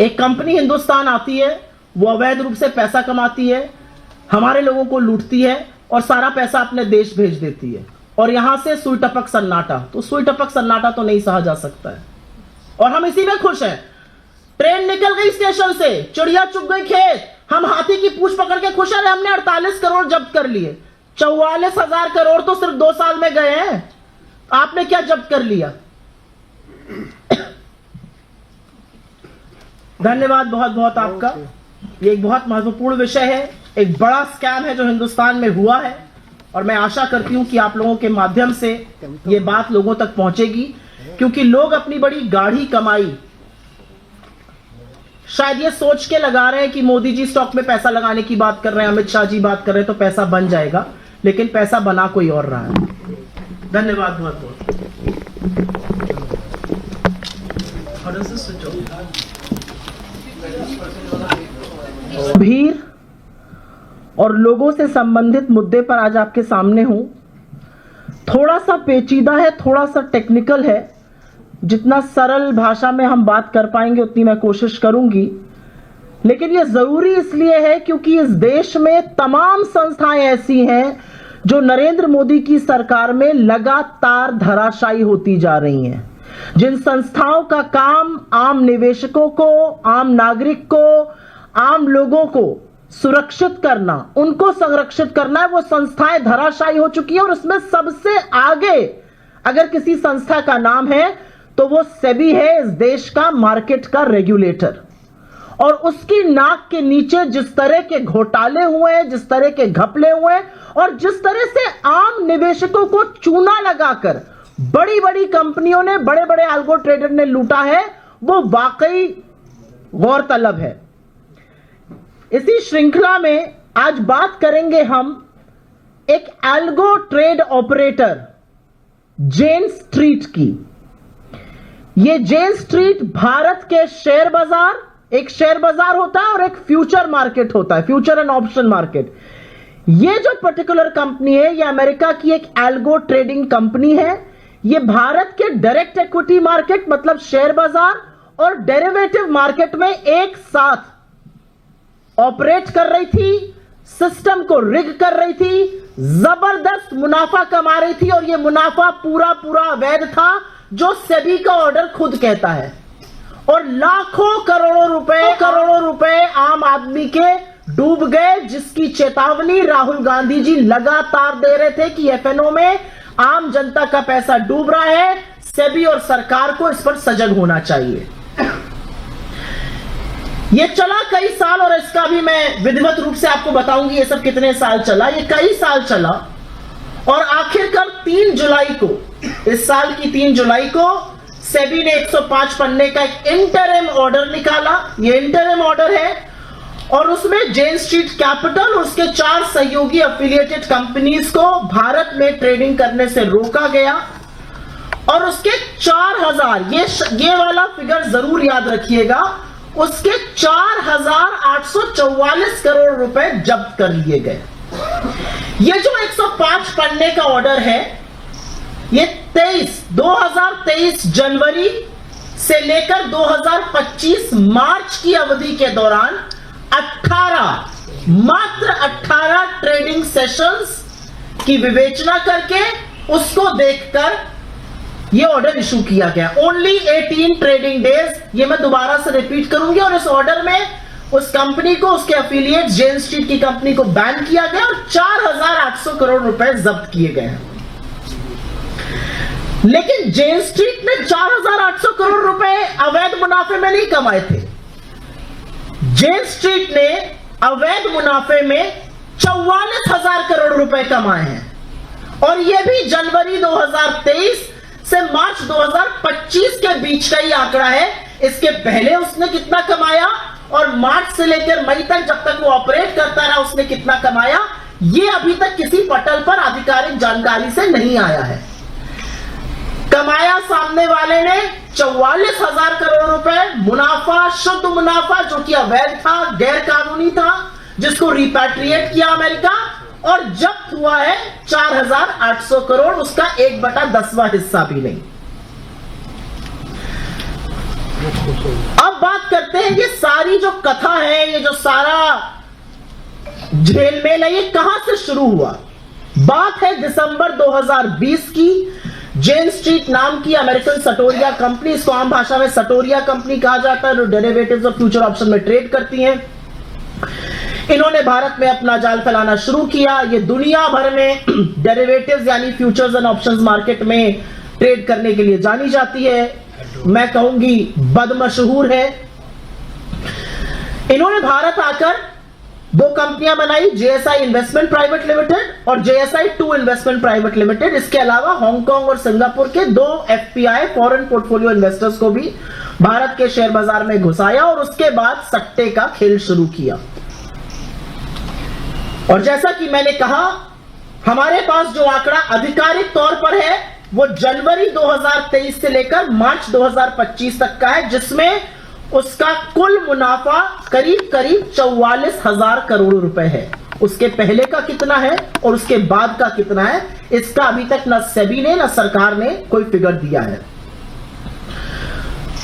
एक कंपनी हिंदुस्तान आती है, वो अवैध रूप से पैसा कमाती है, हमारे लोगों को लूटती है और सारा पैसा अपने देश भेज देती है और यहां से सुई टपक सन्नाटा। तो सुई टपक सन्नाटा तो नहीं सहा जा सकता है और हम इसी में खुश हैं। ट्रेन निकल गई स्टेशन से, चिड़िया चुग गई खेत, हम हाथी की पूंछ पकड़ के खुश हैं। हमने 48 करोड़ जब्त कर लिए, 44,000 करोड़ तो सिर्फ 2 साल में गए हैं। आपने क्या जब्त कर लिया? धन्यवाद बहुत बहुत आपका। ये एक बहुत महत्वपूर्ण विषय है, एक बड़ा स्कैम है जो हिंदुस्तान में हुआ है और मैं आशा करती हूं कि आप लोगों के माध्यम से ये बात लोगों तक पहुंचेगी, क्योंकि लोग अपनी बड़ी गाढ़ी कमाई शायद ये सोच के लगा रहे हैं कि मोदी जी स्टॉक में पैसा लगाने की बात कर रहे हैं, अमित शाह जी बात कर रहे हैं तो पैसा बन जाएगा, लेकिन पैसा बना कोई और रहा है। धन्यवाद बहुत बहुत। भीड़ और लोगों से संबंधित मुद्दे पर आज आपके सामने हूं। थोड़ा सा पेचीदा है, थोड़ा सा टेक्निकल है। जितना सरल भाषा में हम बात कर पाएंगे उतनी मैं कोशिश करूंगी, लेकिन यह जरूरी इसलिए है क्योंकि इस देश में तमाम संस्थाएं ऐसी हैं जो नरेंद्र मोदी की सरकार में लगातार धराशायी होती जा रही हैं। जिन संस्थाओं का काम आम निवेशकों को, आम नागरिक को, आम लोगों को सुरक्षित करना, उनको संरक्षित करना है, वो संस्थाएं धराशायी हो चुकी है। और उसमें सबसे आगे अगर किसी संस्था का नाम है तो वो सेबी है, इस देश का मार्केट का रेगुलेटर। और उसकी नाक के नीचे जिस तरह के घोटाले हुए हैं, जिस तरह के घपले हुए हैं और जिस तरह से आम निवेशकों को चूना लगाकर बड़ी बड़ी कंपनियों ने, बड़े बड़े एल्गो ट्रेडर ने लूटा है, वो वाकई गौरतलब है। इसी श्रृंखला में आज बात करेंगे हम एक एल्गो ट्रेड ऑपरेटर जेन स्ट्रीट की। ये जेन स्ट्रीट भारत के शेयर बाजार, एक शेयर बाजार होता है और एक फ्यूचर मार्केट होता है, फ्यूचर एंड ऑप्शन मार्केट। ये जो पर्टिकुलर कंपनी है ये अमेरिका की एक एल्गो ट्रेडिंग कंपनी है। ये भारत के डायरेक्ट इक्विटी मार्केट मतलब शेयर बाजार और डेरिवेटिव मार्केट में एक साथ ऑपरेट कर रही थी, सिस्टम को रिग कर रही थी, जबरदस्त मुनाफा कमा रही थी और यह मुनाफा पूरा पूरा अवैध था, जो सेबी का ऑर्डर खुद कहता है। और लाखों करोड़ों रुपए आम आदमी के डूब गए, जिसकी चेतावनी राहुल गांधी जी लगातार दे रहे थे कि एफएनओ में आम जनता का पैसा डूब रहा है, सेबी और सरकार को इस पर सजग होना चाहिए। ये चला कई साल और इसका भी मैं विधिवत रूप से आपको बताऊंगी ये सब कितने साल चला। ये कई साल चला और आखिरकार 3 जुलाई को, इस साल की 3 जुलाई को सेबी ने 105 पन्ने का एक इंटरिम ऑर्डर निकाला। ये इंटरिम ऑर्डर है और उसमें जेन स्ट्रीट कैपिटल और उसके 4 सहयोगी एफिलिएटेड कंपनीज को भारत में ट्रेडिंग करने से रोका गया और उसके 4000, ये वाला फिगर जरूर याद रखिएगा, उसके 4844 करोड़ रुपए जब्त कर लिए गए। ये जो 105 पन्ने का ऑर्डर है ये 2023 जनवरी से लेकर 2025 मार्च की अवधि के दौरान मात्र 18 ट्रेडिंग सेशंस की विवेचना करके उसको देखकर यह ऑर्डर इशू किया गया। ओनली 18 ट्रेडिंग डेज, ये मैं दोबारा से रिपीट करूंगी। और इस ऑर्डर में उस कंपनी को, उसके एफिलिएट जेन स्ट्रीट की कंपनी को बैन किया गया और 4800 करोड़ रुपए जब्त किए गए हैं। लेकिन जेन स्ट्रीट ने 4800 करोड़ रुपए अवैध मुनाफे में नहीं कमाए थे। जेन स्ट्रीट ने अवैध मुनाफे में 44,000 करोड़ रुपए कमाए हैं और यह भी जनवरी 2023 से मार्च 2025 के बीच का ही आंकड़ा है। इसके पहले उसने कितना कमाया और मार्च से लेकर मई तक जब तक वो ऑपरेट करता रहा उसने कितना कमाया, यह अभी तक किसी पटल पर आधिकारिक जानकारी से नहीं आया है। कमाया सामने वाले ने 44,000 करोड़ रुपए मुनाफा, शुद्ध मुनाफा जो कि अवैध था, गैर कानूनी था, जिसको रिपैट्रिएट किया अमेरिका, और जब्त हुआ है 4800 करोड़, उसका 1/10वां हिस्सा भी नहीं। अब बात करते हैं ये सारी जो कथा है, ये जो सारा झेलमेल है, ये कहां से शुरू हुआ। बात है दिसंबर 2020 की। जेन स्ट्रीट नाम की अमेरिकन सटोरिया कंपनी, इसको आम भाषा में सटोरिया कंपनी कहा जाता है, जो डेरिवेटिव्स और फ्यूचर ऑप्शन में ट्रेड करती हैं, इन्होंने भारत में अपना जाल फैलाना शुरू किया। ये दुनिया भर में डेरिवेटिव्स यानी फ्यूचर्स एंड ऑप्शंस मार्केट में ट्रेड करने के लिए जानी जाती है, मैं कहूंगी बदमशहूर है। इन्होंने भारत आकर 2 कंपनियां बनाई, जेएसआई इन्वेस्टमेंट प्राइवेट लिमिटेड और जेएसआई 2 इन्वेस्टमेंट प्राइवेट लिमिटेड। इसके अलावा हांगकांग और सिंगापुर के 2 एफपीआई फॉरेन पोर्टफोलियो इन्वेस्टर्स को भी भारत के शेयर बाजार में घुसाया और उसके बाद सट्टे का खेल शुरू किया। और जैसा कि मैंने कहा, हमारे पास जो आंकड़ा आधिकारिक तौर पर है वो जनवरी 2023 से लेकर मार्च 2025 तक का है, जिसमें उसका कुल मुनाफा करीब 44,000 करोड़ रुपए है। उसके पहले का कितना है और उसके बाद का कितना है, इसका अभी तक न सेबी ने न सरकार ने कोई फिगर दिया है।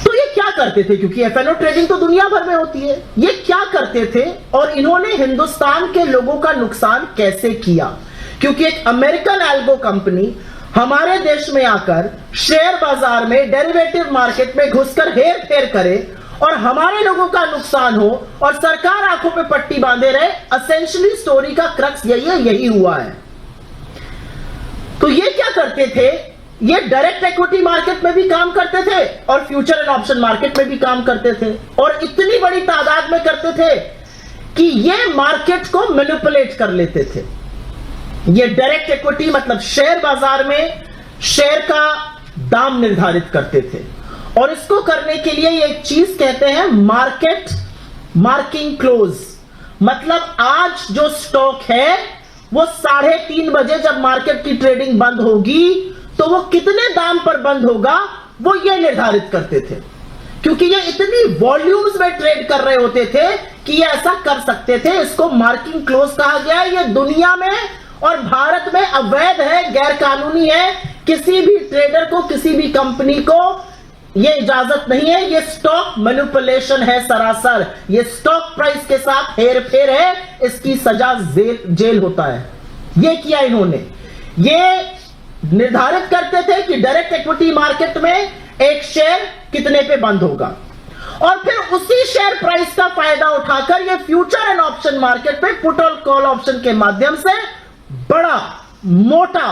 तो ये क्या करते थे, क्योंकि एफएनओ ट्रेडिंग तो दुनिया भर में होती है, ये क्या करते थे और इन्होंने हिंदुस्तान के लोगों का नुकसान कैसे किया। क्योंकि एक अमेरिकन एल्गो कंपनी हमारे देश में आकर शेयर बाजार में, डेरिवेटिव मार्केट में घुसकर हेर फेर करे और हमारे लोगों का नुकसान हो और सरकार आंखों पे पट्टी बांधे रहे, एसेंशियली स्टोरी का क्रक्स यही है, यही हुआ है। तो ये क्या करते थे, ये डायरेक्ट इक्विटी मार्केट में भी काम करते थे और फ्यूचर एंड ऑप्शन मार्केट में भी काम करते थे, और इतनी बड़ी तादाद में करते थे कि ये मार्केट को मैनिपुलेट कर लेते थे। ये डायरेक्ट इक्विटी मतलब शेयर बाजार में शेयर का दाम निर्धारित करते थे, और इसको करने के लिए ये एक चीज कहते हैं मार्केट मार्किंग क्लोज। मतलब आज जो स्टॉक है वो 3:30 बजे जब मार्केट की ट्रेडिंग बंद होगी तो वो कितने दाम पर बंद होगा वो ये निर्धारित करते थे, क्योंकि ये इतनी वॉल्यूम्स में ट्रेड कर रहे होते थे कि ये ऐसा कर सकते थे। इसको मार्किंग क्लोज कहा गया है। ये दुनिया में और भारत में अवैध है, गैर कानूनी है। किसी भी ट्रेडर को, किसी भी कंपनी को ये इजाजत नहीं है। ये स्टॉक मैनिपुलेशन है सरासर। ये स्टॉक प्राइस के साथ हेर फेर है। इसकी सजा जेल होता है। ये किया इन्होंने। ये निर्धारित करते थे कि डायरेक्ट इक्विटी मार्केट में एक शेयर कितने पे बंद होगा, और फिर उसी शेयर प्राइस का फायदा उठाकर ये फ्यूचर एंड ऑप्शन मार्केट पे पुट और कॉल ऑप्शन के माध्यम से बड़ा मोटा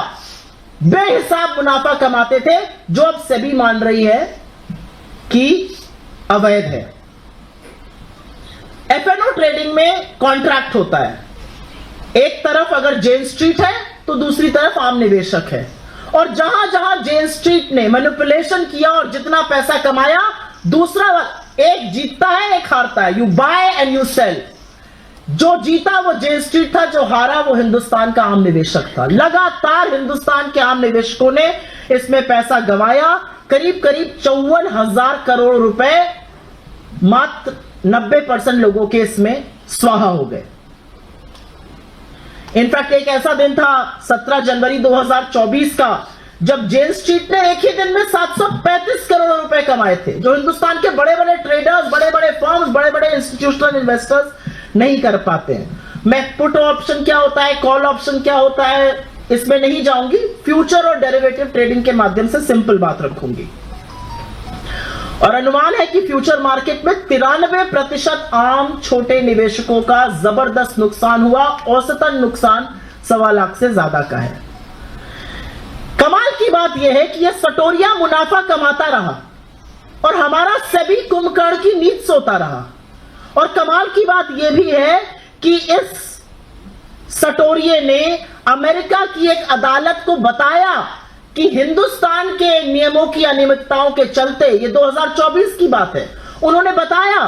बेहिसाब मुनाफा कमाते थे, जो अब सेबी मान रही है कि अवैध है। एफएनओ ट्रेडिंग में कॉन्ट्रैक्ट होता है। एक तरफ अगर जेन स्ट्रीट है तो दूसरी तरफ आम निवेशक है, और जहां जहां जेन स्ट्रीट ने मैनिपुलेशन किया और जितना पैसा कमाया, दूसरा एक जीतता है एक हारता है। You buy and you sell. जो जीता वो जेन स्ट्रीट था, जो हारा वो हिंदुस्तान का आम निवेशक था। लगातार हिंदुस्तान के आम निवेशकों ने इसमें पैसा गंवाया। करीब करीब 54,000 करोड़ रुपए मात्र 90% लोगों के इसमें स्वाहा हो गए। इनफैक्ट एक ऐसा दिन था 17 जनवरी 2024 का, जब जेन स्ट्रीट ने एक ही दिन में 735 करोड़ रुपए कमाए थे, जो हिंदुस्तान के बड़े बड़े ट्रेडर्स, बड़े बड़े फर्म्स, बड़े बड़े इंस्टीट्यूशनल इन्वेस्टर्स नहीं कर पाते हैं। मैं पुट ऑप्शन क्या होता है, कॉल ऑप्शन क्या होता है, इसमें नहीं जाऊंगी। फ्यूचर और डेरिवेटिव ट्रेडिंग के माध्यम से सिंपल बात रखूंगी। और अनुमान है कि फ्यूचर मार्केट में 93% आम छोटे निवेशकों का जबरदस्त नुकसान हुआ। औसतन नुकसान 1.25 लाख से ज्यादा का है। कमाल की बात यह है कि यह सटोरिया मुनाफा कमाता रहा और हमारा सेबी कुंभकर्ण की नींद सोता रहा। और कमाल की बात यह भी है कि इस सटोरिये ने अमेरिका की एक अदालत को बताया कि हिंदुस्तान के नियमों की अनियमितताओं के चलते, ये 2024 की बात है, उन्होंने बताया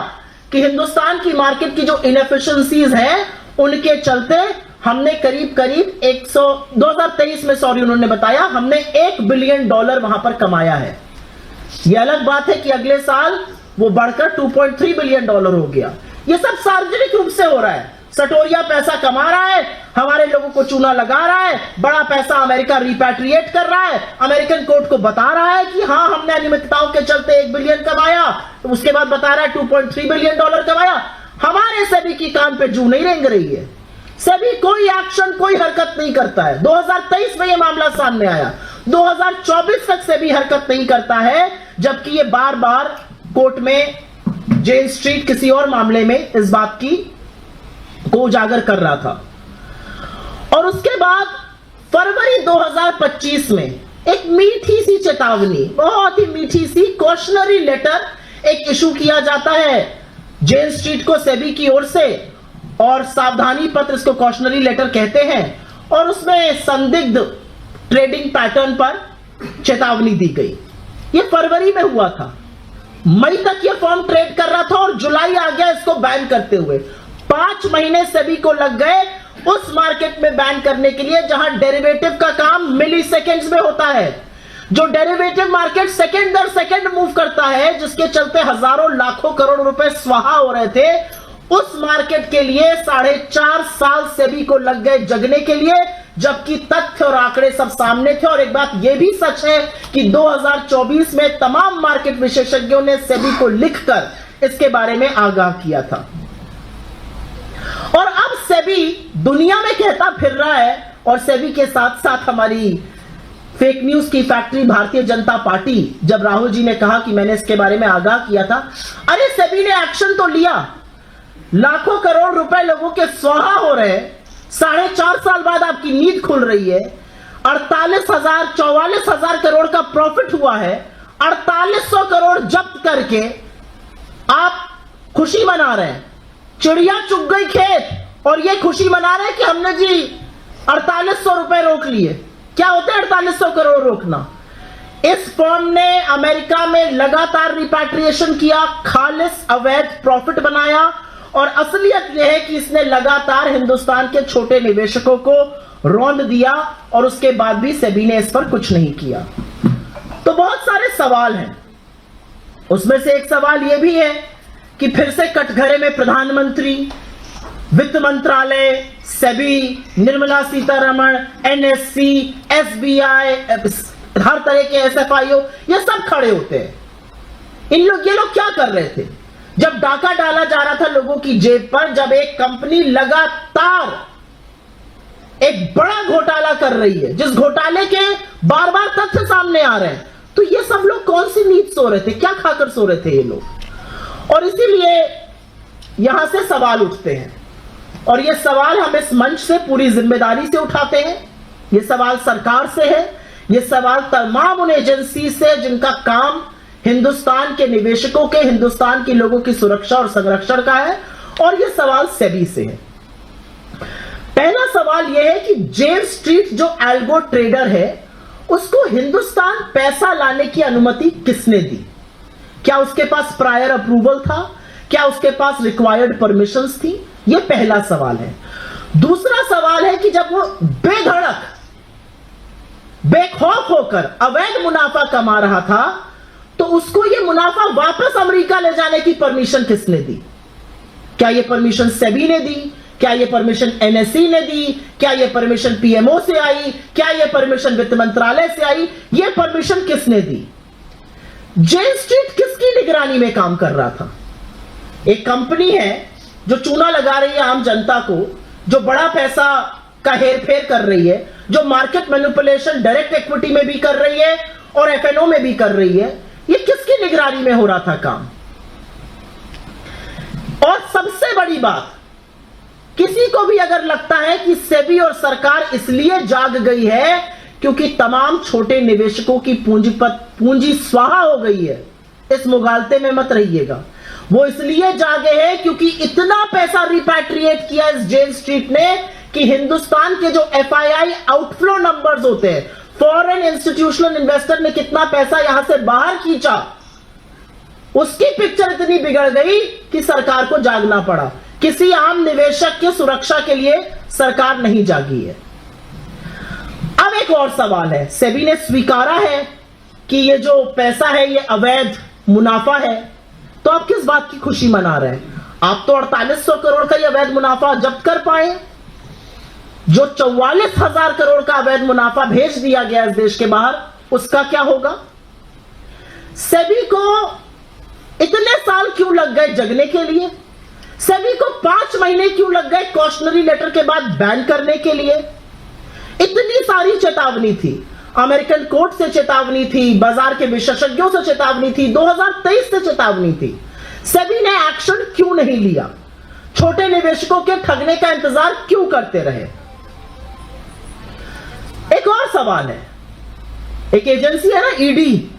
कि हिंदुस्तान की मार्केट की जो इनएफिशिएंसीज हैं उनके चलते हमने करीब करीब 2023 में उन्होंने बताया हमने $1 बिलियन वहां पर कमाया है। यह अलग बात है कि अगले साल वो बढ़कर $2.3 बिलियन हो गया। यह सब सार्वजनिक रूप से हो रहा है। सटोरिया पैसा कमा रहा है, हमारे लोगों को चूना लगा रहा है, बड़ा पैसा अमेरिका रिपैट्रिएट कर रहा है, अमेरिकन कोर्ट को बता रहा है कि हां हमने अनियमितताओं के चलते $1 बिलियन कमाया, तो उसके बाद बता रहा है $2.3 बिलियन कमाया। हमारे सेबी की कान पे जू नहीं रेंग रही है। सेबी कोई एक्शन, कोई हरकत नहीं करता है। 2023 में यह मामला सामने आया, 2024 तक सेबी हरकत नहीं करता है, जबकि यह बार बार कोर्ट में जेन स्ट्रीट किसी और मामले में इस बात की को उजागर कर रहा था। और उसके बाद फरवरी 2025 में एक मीठी सी चेतावनी, बहुत ही मीठी सी कॉशनरी लेटर एक इशू किया जाता है जेन स्ट्रीट को सेबी की ओर से, और सावधानी पत्र इसको कॉशनरी लेटर कहते हैं। और उसमें संदिग्ध ट्रेडिंग पैटर्न पर चेतावनी दी गई। यह फरवरी में हुआ था। मई तक यह फर्म ट्रेड कर रहा था और जुलाई आ गया इसको बैन करते हुए। 5 महीने सेबी को लग गए उस मार्केट में बैन करने के लिए जहां डेरिवेटिव का काम मिली सेकेंड्स में होता है। जो डेरिवेटिव मार्केट सेकेंड दर सेकेंड मूव करता है, जिसके चलते हजारों लाखों करोड़ रुपए स्वाहा हो रहे थे, उस मार्केट के लिए 4.5 साल सेबी को लग गए जगने के लिए, जबकि तथ्य और आंकड़े सब सामने थे। और एक बात यह भी सच है कि 2024 में तमाम मार्केट विशेषज्ञों ने सेबी को लिखकर इसके बारे में आगाह किया था। और अब सेबी दुनिया में कहता फिर रहा है, और सेबी के साथ साथ हमारी फेक न्यूज की फैक्ट्री भारतीय जनता पार्टी, जब राहुल जी ने कहा कि मैंने इसके बारे में आगाह किया था, अरे सेबी ने एक्शन तो लिया। लाखों करोड़ रुपए लोगों के स्वाहा हो रहे हैं। 4.5 साल बाद आपकी नींद खुल रही है। 44,000 करोड़ का प्रॉफिट हुआ है। 4800 करोड़ जब्त करके आप खुशी मना रहे हैं। चिड़िया चुग गई खेत, और ये खुशी मना रहे हैं कि हमने जी 4800 रुपए रोक लिए। क्या होते हैं 4800 करोड़ रोकना? इस फर्म ने अमेरिका में लगातार रिपैट्रिएशन किया, खालिस अवैध प्रॉफिट बनाया, और असलियत यह है कि इसने लगातार हिंदुस्तान के छोटे निवेशकों को रौंद दिया और उसके बाद भी सेबी ने इस पर कुछ नहीं किया। तो बहुत सारे सवाल हैं। उसमें से एक सवाल यह भी है कि फिर से कटघरे में प्रधानमंत्री, वित्त मंत्रालय, सेबी, निर्मला सीतारमण, एनएससी, एसबीआई, हर तरह के एसएफआईओ, ये सब खड़े होते हैं। ये लोग क्या कर रहे थे? जब डाका डाला जा रहा था लोगों की जेब पर, जब एक कंपनी लगातार एक बड़ा घोटाला कर रही है, जिस घोटाले के बार बार तथ्य सामने आ रहे हैं, तो ये सब लोग कौन सी नींद सो रहे थे? क्या खाकर सो रहे थे ये लोग? और इसीलिए यहां से सवाल उठते हैं, और ये सवाल हम इस मंच से पूरी जिम्मेदारी से उठाते हैं। ये सवाल सरकार से है, ये सवाल तमाम उन एजेंसी से जिनका काम हिंदुस्तान के निवेशकों के, हिंदुस्तान के लोगों की सुरक्षा और संरक्षण का है, और ये सवाल सेबी से है। पहला सवाल यह है कि जेल स्ट्रीट जो एल्गो ट्रेडर है, उसको हिंदुस्तान पैसा लाने की अनुमति किसने दी? क्या उसके पास प्रायर अप्रूवल था? क्या उसके पास रिक्वायर्ड परमिशंस थी? यह पहला सवाल है। दूसरा सवाल है कि जब वो बेधड़क, बेखौफ होकर अवैध मुनाफा कमा रहा था, तो उसको यह मुनाफा वापस अमेरिका ले जाने की परमिशन किसने दी? क्या यह परमिशन सेबी ने दी? क्या यह परमिशन एनएससी ने दी? क्या यह परमिशन पीएमओ से आई? क्या यह परमिशन वित्त मंत्रालय से आई? यह परमिशन किसने दी? जेल स्ट्रीट किसकी निगरानी में काम कर रहा था? एक कंपनी है जो चूना लगा रही है आम जनता को, जो बड़ा पैसा का हेरफेर कर रही है, जो मार्केट मैनिपुलेशन डायरेक्ट इक्विटी में भी कर रही है और एफएनओ में भी कर रही है। ये किसकी निगरानी में हो रहा था काम? और सबसे बड़ी बात, किसी को भी अगर लगता है कि सेबी और सरकार इसलिए जाग गई है क्योंकि तमाम छोटे निवेशकों की पूंजी स्वाहा हो गई है, इस मुगालते में मत रहिएगा। वो इसलिए जागे हैं क्योंकि इतना पैसा रिपैट्रिएट किया इस जेल स्ट्रीट ने कि हिंदुस्तान के जो एफआईआई आउटफ्लो नंबर्स होते हैं, फॉरेन इंस्टीट्यूशनल इन्वेस्टर ने कितना पैसा यहां से बाहर खींचा, उसकी पिक्चर इतनी बिगड़ गई कि सरकार को जागना पड़ा। किसी आम निवेशक की सुरक्षा के लिए सरकार नहीं जागी है। अब एक और सवाल है, सेबी ने स्वीकारा है कि ये जो पैसा है ये अवैध मुनाफा है, तो आप किस बात की खुशी मना रहे हैं? आप तो 4800 करोड़ का ये अवैध मुनाफा जब्त कर पाए। जो 44,000 करोड़ का अवैध मुनाफा भेज दिया गया इस देश के बाहर, उसका क्या होगा? सेबी को इतने साल क्यों लग गए जगने के लिए? सेबी को 5 महीने क्यों लग गए कॉशनरी लेटर के बाद बैन करने के लिए? इतनी सारी चेतावनी थी, अमेरिकन कोर्ट से चेतावनी थी, बाजार के विशेषज्ञों से चेतावनी थी, 2023 से चेतावनी थी। सेबी ने एक्शन क्यों नहीं लिया? छोटे निवेशकों के ठगने का इंतजार क्यों करते रहे? एक और सवाल है, एक एजेंसी है ना ईडी,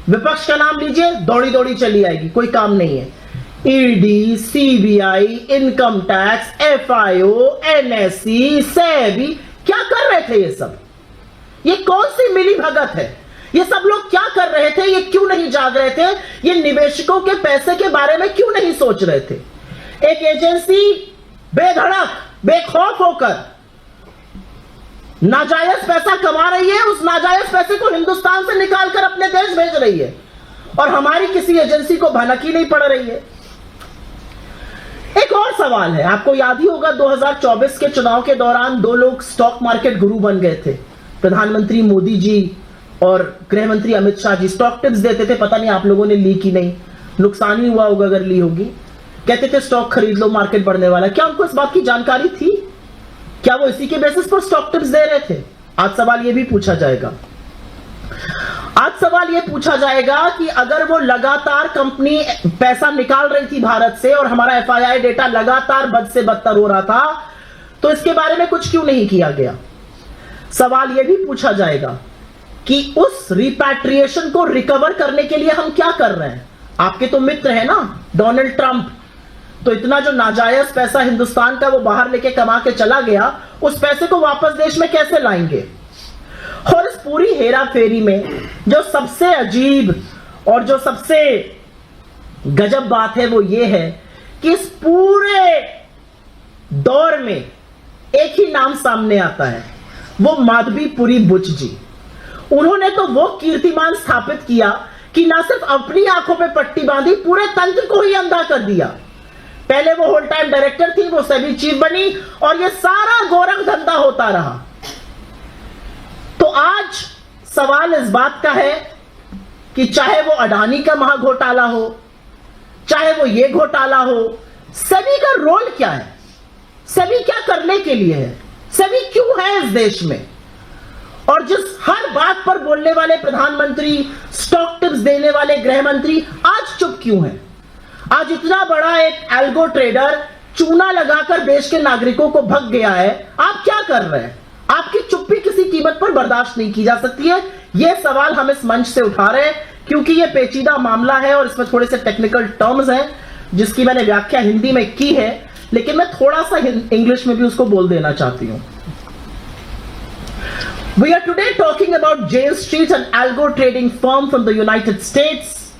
विपक्ष का नाम लीजिए, दौड़ी दौड़ी चली आएगी, कोई काम नहीं है। ED, CBI, income tax, FIO, NSC, SEBI, क्या कर रहे थे ये सब? ये कौन सी मिली भगत है? ये सब लोग क्या कर रहे थे? ये क्यों नहीं जाग रहे थे? ये निवेशकों के पैसे के बारे में क्यों नहीं सोच रहे थे? एक एजेंसी बेधड़क, बेखौफ होकर नाजायज पैसा कमा रही है, उस नाजायज पैसे को हिंदुस्तान से निकालकर अपने देश भेज रही है, और हमारी किसी एजेंसी को भनक ही नहीं पड़ रही है। एक और सवाल है, आपको याद ही होगा 2024 के चुनाव के दौरान 2 लोग स्टॉक मार्केट गुरु बन गए थे, प्रधानमंत्री मोदी जी और गृह मंत्री अमित शाह जी। स्टॉक टिप्स देते थे, पता नहीं आप लोगों ने ली कि नहीं, नुकसान ही हुआ होगा अगर ली होगी। कहते थे स्टॉक खरीद लो, मार्केट बढ़ने वाला। क्या उनको इस बात की जानकारी थी? क्या वो इसी के बेसिस पर स्टॉक टिप्स दे रहे थे? आज सवाल यह भी पूछा जाएगा। आज सवाल यह पूछा जाएगा कि अगर वो लगातार कंपनी पैसा निकाल रही थी भारत से और हमारा एफआईआई डेटा लगातार बद से बदतर हो रहा था, तो इसके बारे में कुछ क्यों नहीं किया गया? सवाल यह भी पूछा जाएगा कि उस रिपैट्रिएशन को रिकवर करने के लिए हम क्या कर रहे हैं? आपके तो मित्र है ना डोनाल्ड ट्रंप, तो इतना जो नाजायज पैसा हिंदुस्तान का वो बाहर लेके कमा के चला गया, उस पैसे को वापस देश में कैसे लाएंगे? और इस पूरी हेरा फेरी में जो सबसे अजीब और जो सबसे गजब बात है वो ये है कि इस पूरे दौर में एक ही नाम सामने आता है, वो माधवीपुरी बुच जी। उन्होंने तो वो कीर्तिमान स्थापित किया कि ना सिर्फ अपनी आंखों पे पट्टी बांधी, पूरे तंत्र को ही अंधा कर दिया। पहले वो होल टाइम डायरेक्टर थी, वो सेबी चीफ बनी और ये सारा गोरख धंधा होता रहा। तो आज सवाल इस बात का है कि चाहे वो अडानी का महाघोटाला हो, चाहे वो ये घोटाला हो, सेबी का रोल क्या है, सेबी क्या करने के लिए है, सेबी क्यों है इस देश में। और जिस हर बात पर बोलने वाले प्रधानमंत्री, स्टॉक टिप्स देने वाले गृह मंत्री आज चुप क्यों है। आज इतना बड़ा एक एल्गो ट्रेडर चूना लगाकर देश के नागरिकों को भग गया है, आप क्या कर रहे हैं। आपकी चुप्पी किसी कीमत पर बर्दाश्त नहीं की जा सकती है। यह सवाल हम इस मंच से उठा रहे हैं क्योंकि यह पेचीदा मामला है और इसमें थोड़े से टेक्निकल टर्म्स हैं जिसकी मैंने व्याख्या हिंदी में की है, लेकिन मैं थोड़ा सा इंग्लिश में भी उसको बोल देना चाहती हूं। We are today talking about Jane Street, an algo trading firm from the United States,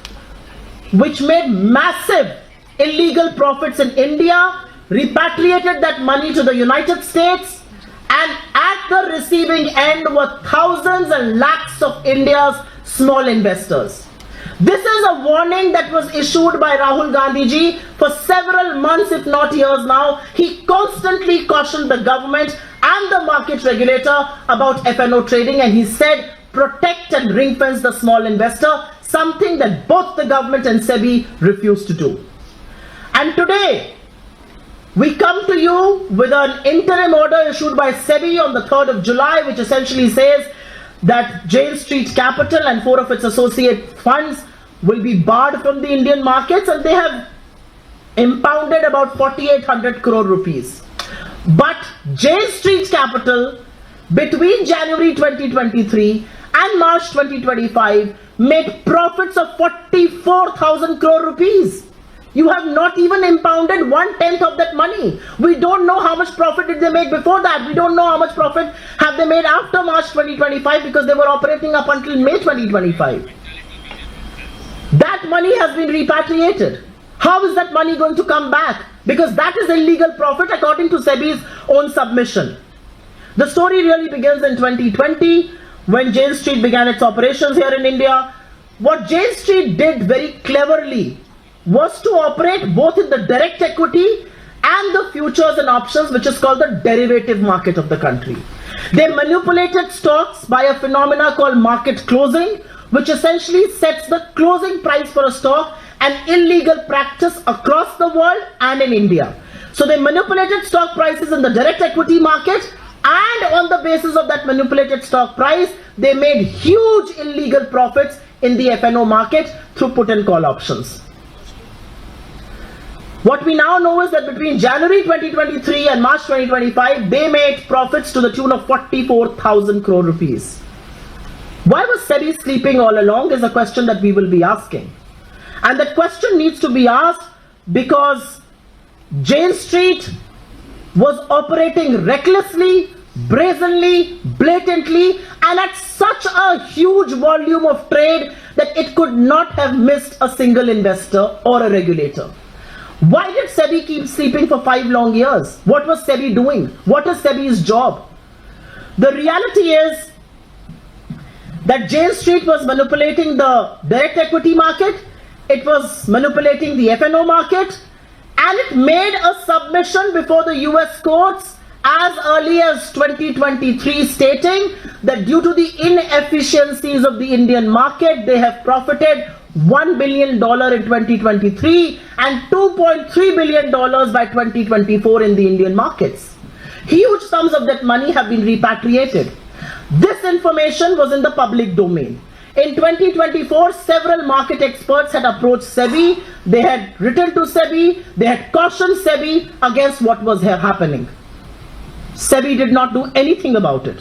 which made massive illegal profits in India, repatriated that money to the United States, and at the receiving end were thousands and lakhs of India's small investors. This is a warning that was issued by Rahul Gandhi ji for several months, if not years now. He constantly cautioned the government and the market regulator about FNO trading, and he said protect and ring fence the small investor, something that both the government and SEBI refused to do. And today we come to you with an interim order issued by SEBI on the 3rd of July, which essentially says that Jane Street Capital and 4 of its associate funds will be barred from the Indian markets, and they have impounded about 4,800 crore rupees. But Jane Street Capital between January 2023 and March 2025 made profits of 44,000 crore rupees. You have not even impounded 1/10 of that money. We don't know how much profit did they make before that. We don't know how much profit have they made after March 2025 because they were operating up until May 2025. That money has been repatriated. How is that money going to come back? Because that is illegal profit according to SEBI's own submission. The story really begins in 2020 when Jane Street began its operations here in India. What Jane Street did very cleverly was to operate both in the direct equity and the futures and options, which is called the derivative market of the country. They manipulated stocks by a phenomena called market closing, which essentially sets the closing price for a stock, an illegal practice across the world and in India. So they manipulated stock prices in the direct equity market, and on the basis of that manipulated stock price, they made huge illegal profits in the FNO market through put and call options. What we now know is that between January 2023 and March 2025, they made profits to the tune of 44,000 crore rupees. Why was SEBI sleeping all along is a question that we will be asking. And that question needs to be asked because Jane Street was operating recklessly, brazenly, blatantly, and at such a huge volume of trade that it could not have missed a single investor or a regulator. Why did SEBI keep sleeping for 5 long years? What was SEBI doing? What is SEBI's job? The reality is that Jane Street was manipulating the direct equity market, it was manipulating the FNO market, and it made a submission before the US courts as early as 2023 stating that due to the inefficiencies of the Indian market, they have profited $1 billion in 2023 and $2.3 billion by 2024 in the Indian markets. Huge sums of that money have been repatriated. This information was in the public domain. In 2024, several market experts had approached SEBI, they had written to SEBI, they had cautioned SEBI against what was happening. SEBI did not do anything about it.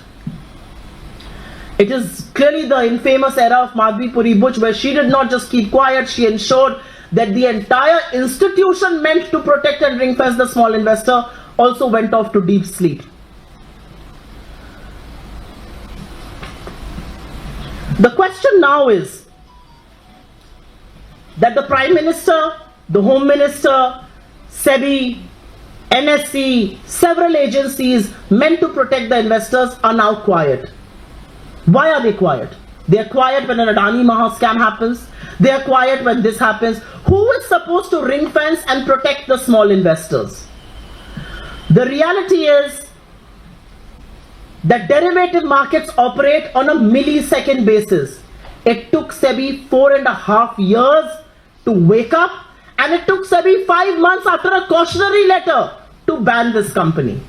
It is clearly the infamous era of Madhvi Buch, where she did not just keep quiet, she ensured that the entire institution meant to protect and ring fence the small investor also went off to deep sleep. The question now is that the Prime Minister, the Home Minister, SEBI, NSE, several agencies meant to protect the investors are now quiet. Why are they quiet? They are quiet when an Adani Maha scam happens. They are quiet when this happens. Who is supposed to ring fence and protect the small investors? The reality is that derivative markets operate on a millisecond basis. It took SEBI 4.5 years to wake up, and it took SEBI 5 months after a cautionary letter to ban this company.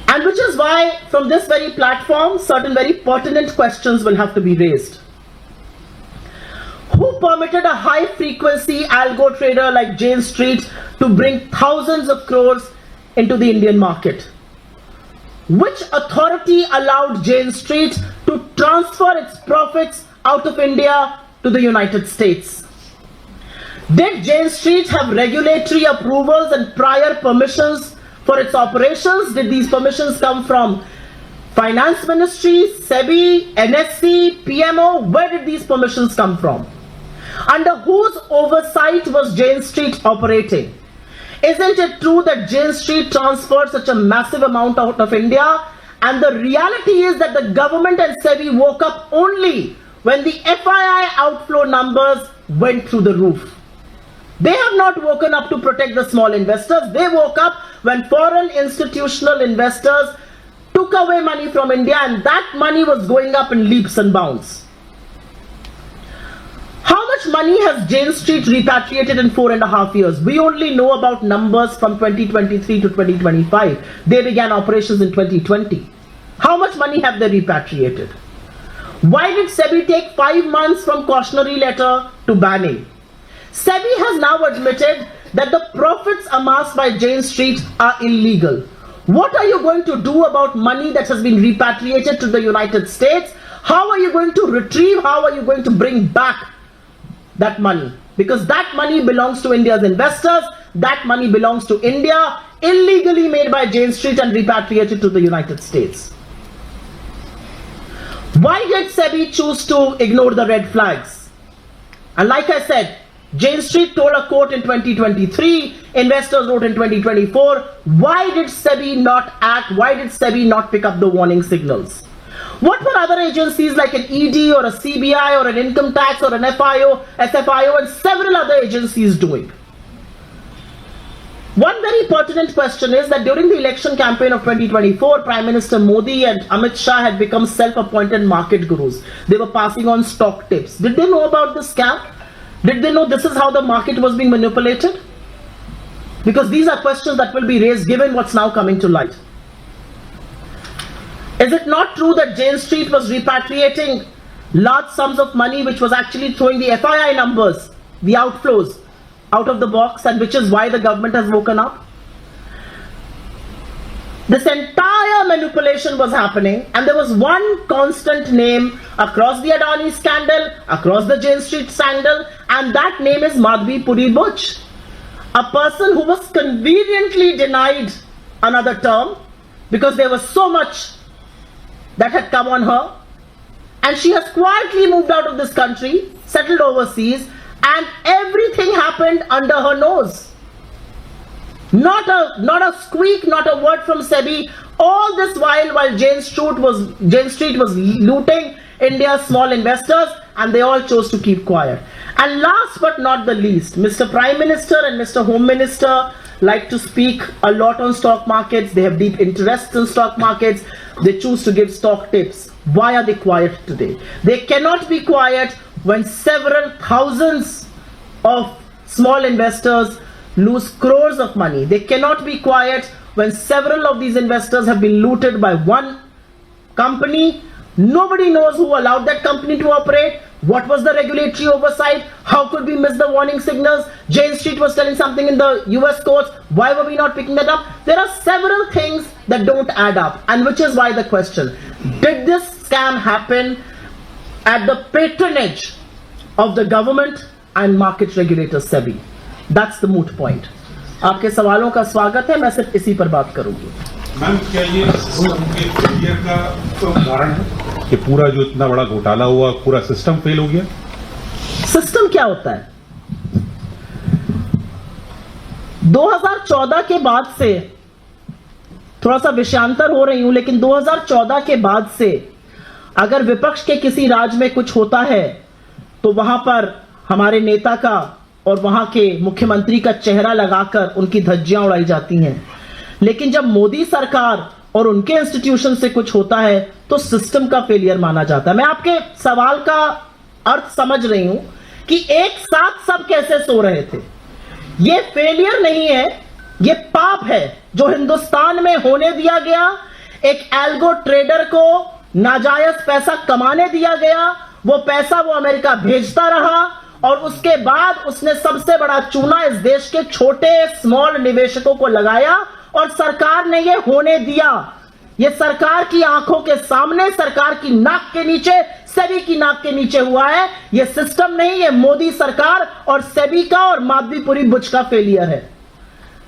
And which is why from this very platform, certain very pertinent questions will have to be raised. Who permitted a high frequency algo trader like Jane Street to bring thousands of crores into the Indian market? Which authority allowed Jane Street to transfer its profits out of India to the United States? Did Jane Street have regulatory approvals and prior permissions for its operations? Did these permissions come from Finance Ministry, SEBI, NSE, PMO? Where did these permissions come from? Under whose oversight was Jane Street operating? Isn't it true that Jane Street transferred such a massive amount out of India? And the reality is that the government and SEBI woke up only when the FII outflow numbers went through the roof. They have not woken up to protect the small investors. They woke up when foreign institutional investors took away money from India, and that money was going up in leaps and bounds. How much money has Jane Street repatriated in 4.5 years? We only know about numbers from 2023 to 2025. They began operations in 2020. How much money have they repatriated? Why did SEBI take 5 months from cautionary letter to banning? SEBI has now admitted that the profits amassed by Jane Street are illegal. What are you going to do about money that has been repatriated to the United States? How are you going to retrieve? How are you going to bring back that money? Because that money belongs to India's investors. That money belongs to India, illegally made by Jane Street and repatriated to the United States. Why did SEBI choose to ignore the red flags? And like I said, Jane Street told a quote in 2023, investors wrote in 2024. Why did SEBI not act? Why did SEBI not pick up the warning signals? What were other agencies like an ED or a CBI or an income tax or an FIO, SFIO and several other agencies doing? One very pertinent question is that during the election campaign of 2024, Prime Minister Modi and Amit Shah had become self-appointed market gurus. They were passing on stock tips. Did they know about this scam? Did they know this is how the market was being manipulated? Because these are questions that will be raised given what's now coming to light. Is it not true that Jane Street was repatriating large sums of money which was actually throwing the FII numbers, the outflows, out of the box, and which is why the government has woken up? This entire manipulation was happening, and there was one constant name across the Adani scandal, across the Jane Street scandal, and that name is Madhvi Puri Butch, a person who was conveniently denied another term because there was so much that had come on her, and she has quietly moved out of this country, settled overseas, and everything happened under her nose. Not a squeak, not a word from SEBI. All this while Jane Street was looting India's small investors, and they all chose to keep quiet. And last but not the least, Mr. Prime Minister and Mr. Home Minister like to speak a lot on stock markets. They have deep interests in stock markets. They choose to give stock tips. Why are they quiet today? They cannot be quiet when several thousands of small investors lose crores of money. They cannot be quiet when several of these investors have been looted by one company. Nobody knows who allowed that company to operate. What was the regulatory oversight? How could we miss the warning signals? Jane Street was telling something in the US courts. Why were we not picking that up? There are several things that don't add up, and which is why the question, did this scam happen at the patronage of the government and market regulator SEBI? That's the moot point. आपके सवालों का स्वागत है, मैं सिर्फ इसी पर बात करूंगी। मैम, क्या ये सिस्टम के फेलियर का उदाहरण है कि पूरा जो इतना बड़ा घोटाला हुआ, पूरा सिस्टम फेल हो गया? सिस्टम क्या होता है? 2014 के बाद से, थोड़ा सा विषयांतर हो रही हूं, लेकिन 2014 के बाद से अगर विपक्ष के किसी राज्य में कुछ होता है तो वहां पर हमारे नेता का और वहां के मुख्यमंत्री का चेहरा लगाकर उनकी धज्जियां उड़ाई जाती हैं। लेकिन जब मोदी सरकार और उनके इंस्टीट्यूशन से कुछ होता है तो सिस्टम का फेलियर माना जाता है। मैं आपके सवाल का अर्थ समझ रही हूं कि एक साथ सब कैसे सो रहे थे। यह फेलियर नहीं है, यह पाप है जो हिंदुस्तान में होने दिया गया। एक एल्गो ट्रेडर को नाजायज पैसा कमाने दिया गया, वो पैसा वो अमेरिका भेजता रहा और उसके बाद उसने सबसे बड़ा चूना इस देश के छोटे स्मॉल निवेशकों को लगाया और सरकार ने यह होने दिया। यह सरकार की आंखों के सामने, सरकार की नाक के नीचे, सेबी की नाक के नीचे हुआ है। यह सिस्टम नहीं, यह मोदी सरकार और सेबी का और माधवीपुरी बुच का फेलियर है।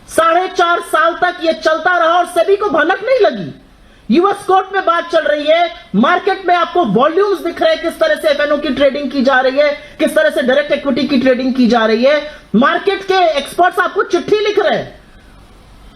4.5 साल तक यह चलता रहा और सेबी को भनक नहीं लगी। यूएस कोर्ट में बात चल रही है, मार्केट में आपको वॉल्यूम्स दिख रहे हैं, किस तरह से एफएनओ की ट्रेडिंग की जा रही है, किस तरह से डायरेक्ट इक्विटी की ट्रेडिंग की जा रही है। मार्केट के एक्सपर्ट्स आपको चिट्ठी लिख रहे हैं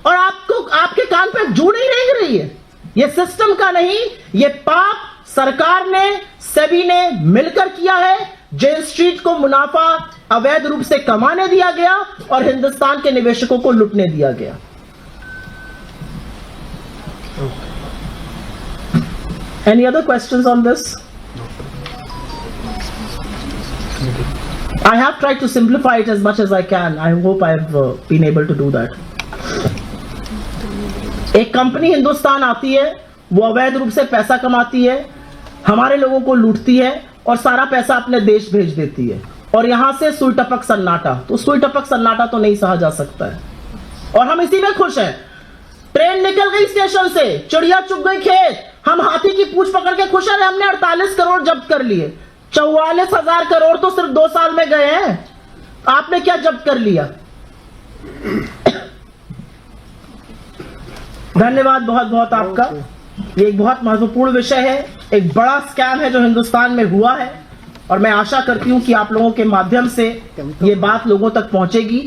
और आपको आपके कान पे जू नहीं रेंग रही है। यह सिस्टम का नहीं, यह पाप सरकार ने, सेबी ने मिलकर किया है। जेल स्ट्रीट को मुनाफा अवैध रूप से कमाने दिया गया और हिंदुस्तान के निवेशकों को लुटने दिया गया। Any other questions on this? I have tried to simplify it as much as I can. I hope I've been able to do that. एक कंपनी हिंदुस्तान आती है, वो अवैध रूप से पैसा कमाती है, हमारे लोगों को लूटती है और सारा पैसा अपने देश भेज देती है और यहां से सुई टपक सन्नाटा। तो सुई टपक सन्नाटा तो नहीं सहा जा सकता है और हम इसी में खुश हैं। ट्रेन निकल गई स्टेशन से, चिड़िया चुग गई खेत, हम हाथी की पूंछ पकड़ के खुश हैं। हमने 48 करोड़ जब्त कर लिए, 44,000 करोड़ तो सिर्फ 2 साल में गए हैं। आपने क्या जब्त कर लिया? धन्यवाद बहुत बहुत आपका। ये एक बहुत महत्वपूर्ण विषय है, एक बड़ा स्कैम है जो हिंदुस्तान में हुआ है और मैं आशा करती हूं कि आप लोगों के माध्यम से ये बात लोगों तक पहुंचेगी,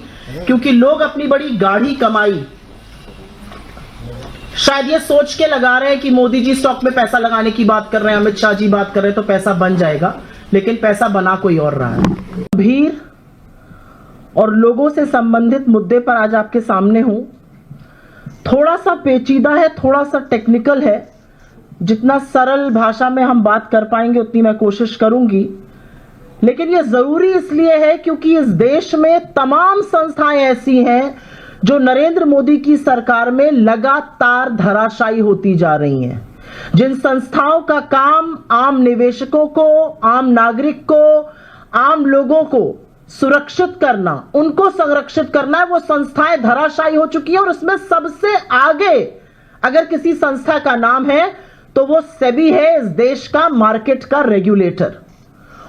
क्योंकि लोग अपनी बड़ी गाढ़ी कमाई शायद ये सोच के लगा रहे हैं कि मोदी जी स्टॉक में पैसा लगाने की बात कर रहे हैं, अमित शाह जी बात कर रहे हैं तो पैसा बन जाएगा, लेकिन पैसा बना कोई और रहा है। भीड़ और लोगों से संबंधित मुद्दे पर आज आपके सामने हूं। थोड़ा सा पेचीदा है, थोड़ा सा टेक्निकल है। जितना सरल भाषा में हम बात कर पाएंगे उतनी मैं कोशिश करूंगी, लेकिन यह जरूरी इसलिए है क्योंकि इस देश में तमाम संस्थाएं ऐसी हैं जो नरेंद्र मोदी की सरकार में लगातार धराशायी होती जा रही हैं। जिन संस्थाओं का काम आम निवेशकों को, आम नागरिक को, आम लोगों को सुरक्षित करना, उनको संरक्षित करना है, वो संस्थाएं धराशायी हो चुकी है। और उसमें सबसे आगे अगर किसी संस्था का नाम है तो वो सेबी है, इस देश का मार्केट का रेगुलेटर।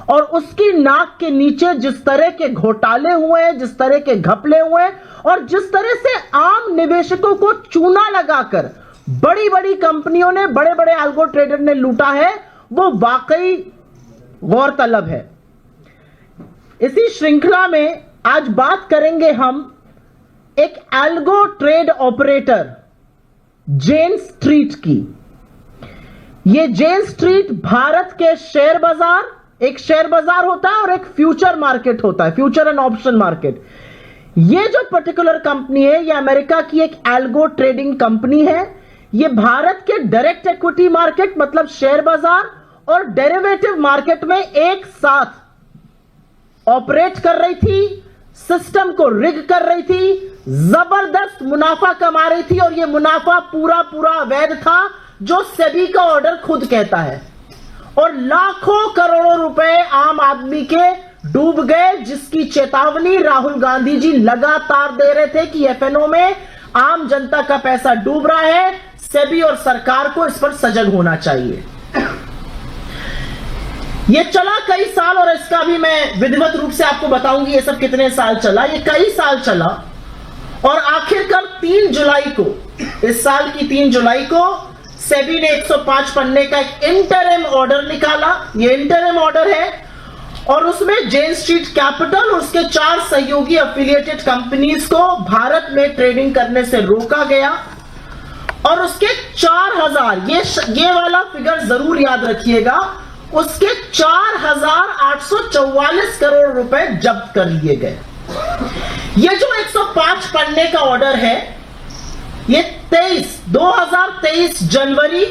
और उसकी नाक के नीचे जिस तरह के घोटाले हुए हैं, जिस तरह के घपले हुए हैं और जिस तरह से आम निवेशकों को चूना लगाकर बड़ी बड़ी कंपनियों ने, बड़े बड़े एल्गो ट्रेडर ने लूटा है, वो वाकई गौरतलब है। इसी श्रृंखला में आज बात करेंगे हम एक एल्गो ट्रेड ऑपरेटर जेन स्ट्रीट की। यह जेन स्ट्रीट भारत के शेयर बाजार, एक शेयर बाजार होता है और एक फ्यूचर मार्केट होता है, फ्यूचर एंड ऑप्शन मार्केट। यह जो पर्टिकुलर कंपनी है, यह अमेरिका की एक एल्गो ट्रेडिंग कंपनी है। यह भारत के डायरेक्ट इक्विटी मार्केट मतलब शेयर बाजार और डेरिवेटिव मार्केट में एक साथ ऑपरेट कर रही थी, सिस्टम को रिग कर रही थी, जबरदस्त मुनाफा कमा रही थी और यह मुनाफा पूरा पूरा अवैध था, जो सेबी का ऑर्डर खुद कहता है। और लाखों करोड़ों रुपए आम आदमी के डूब गए, जिसकी चेतावनी राहुल गांधी जी लगातार दे रहे थे कि एफएनओ में आम जनता का पैसा डूब रहा है, सेबी और सरकार को इस पर सजग होना चाहिए। ये चला कई साल और इसका भी मैं विधिवत रूप से आपको बताऊंगी ये सब कितने साल चला। ये कई साल चला और आखिरकार 3 जुलाई को, इस साल की 3 जुलाई को सेबी ने 105 पन्ने का एक इंटरिम ऑर्डर निकाला। ये इंटरिम ऑर्डर है और उसमें जेन स्ट्रीट कैपिटल और उसके 4 सहयोगी एफिलिएटेड कंपनीज को भारत में ट्रेडिंग करने से रोका गया और उसके 4000, ये वाला फिगर जरूर याद रखिएगा, उसके 4844 करोड़ रुपए जब्त कर लिए गए। ये जो 105 पढ़ने का ऑर्डर है, ये 2023 जनवरी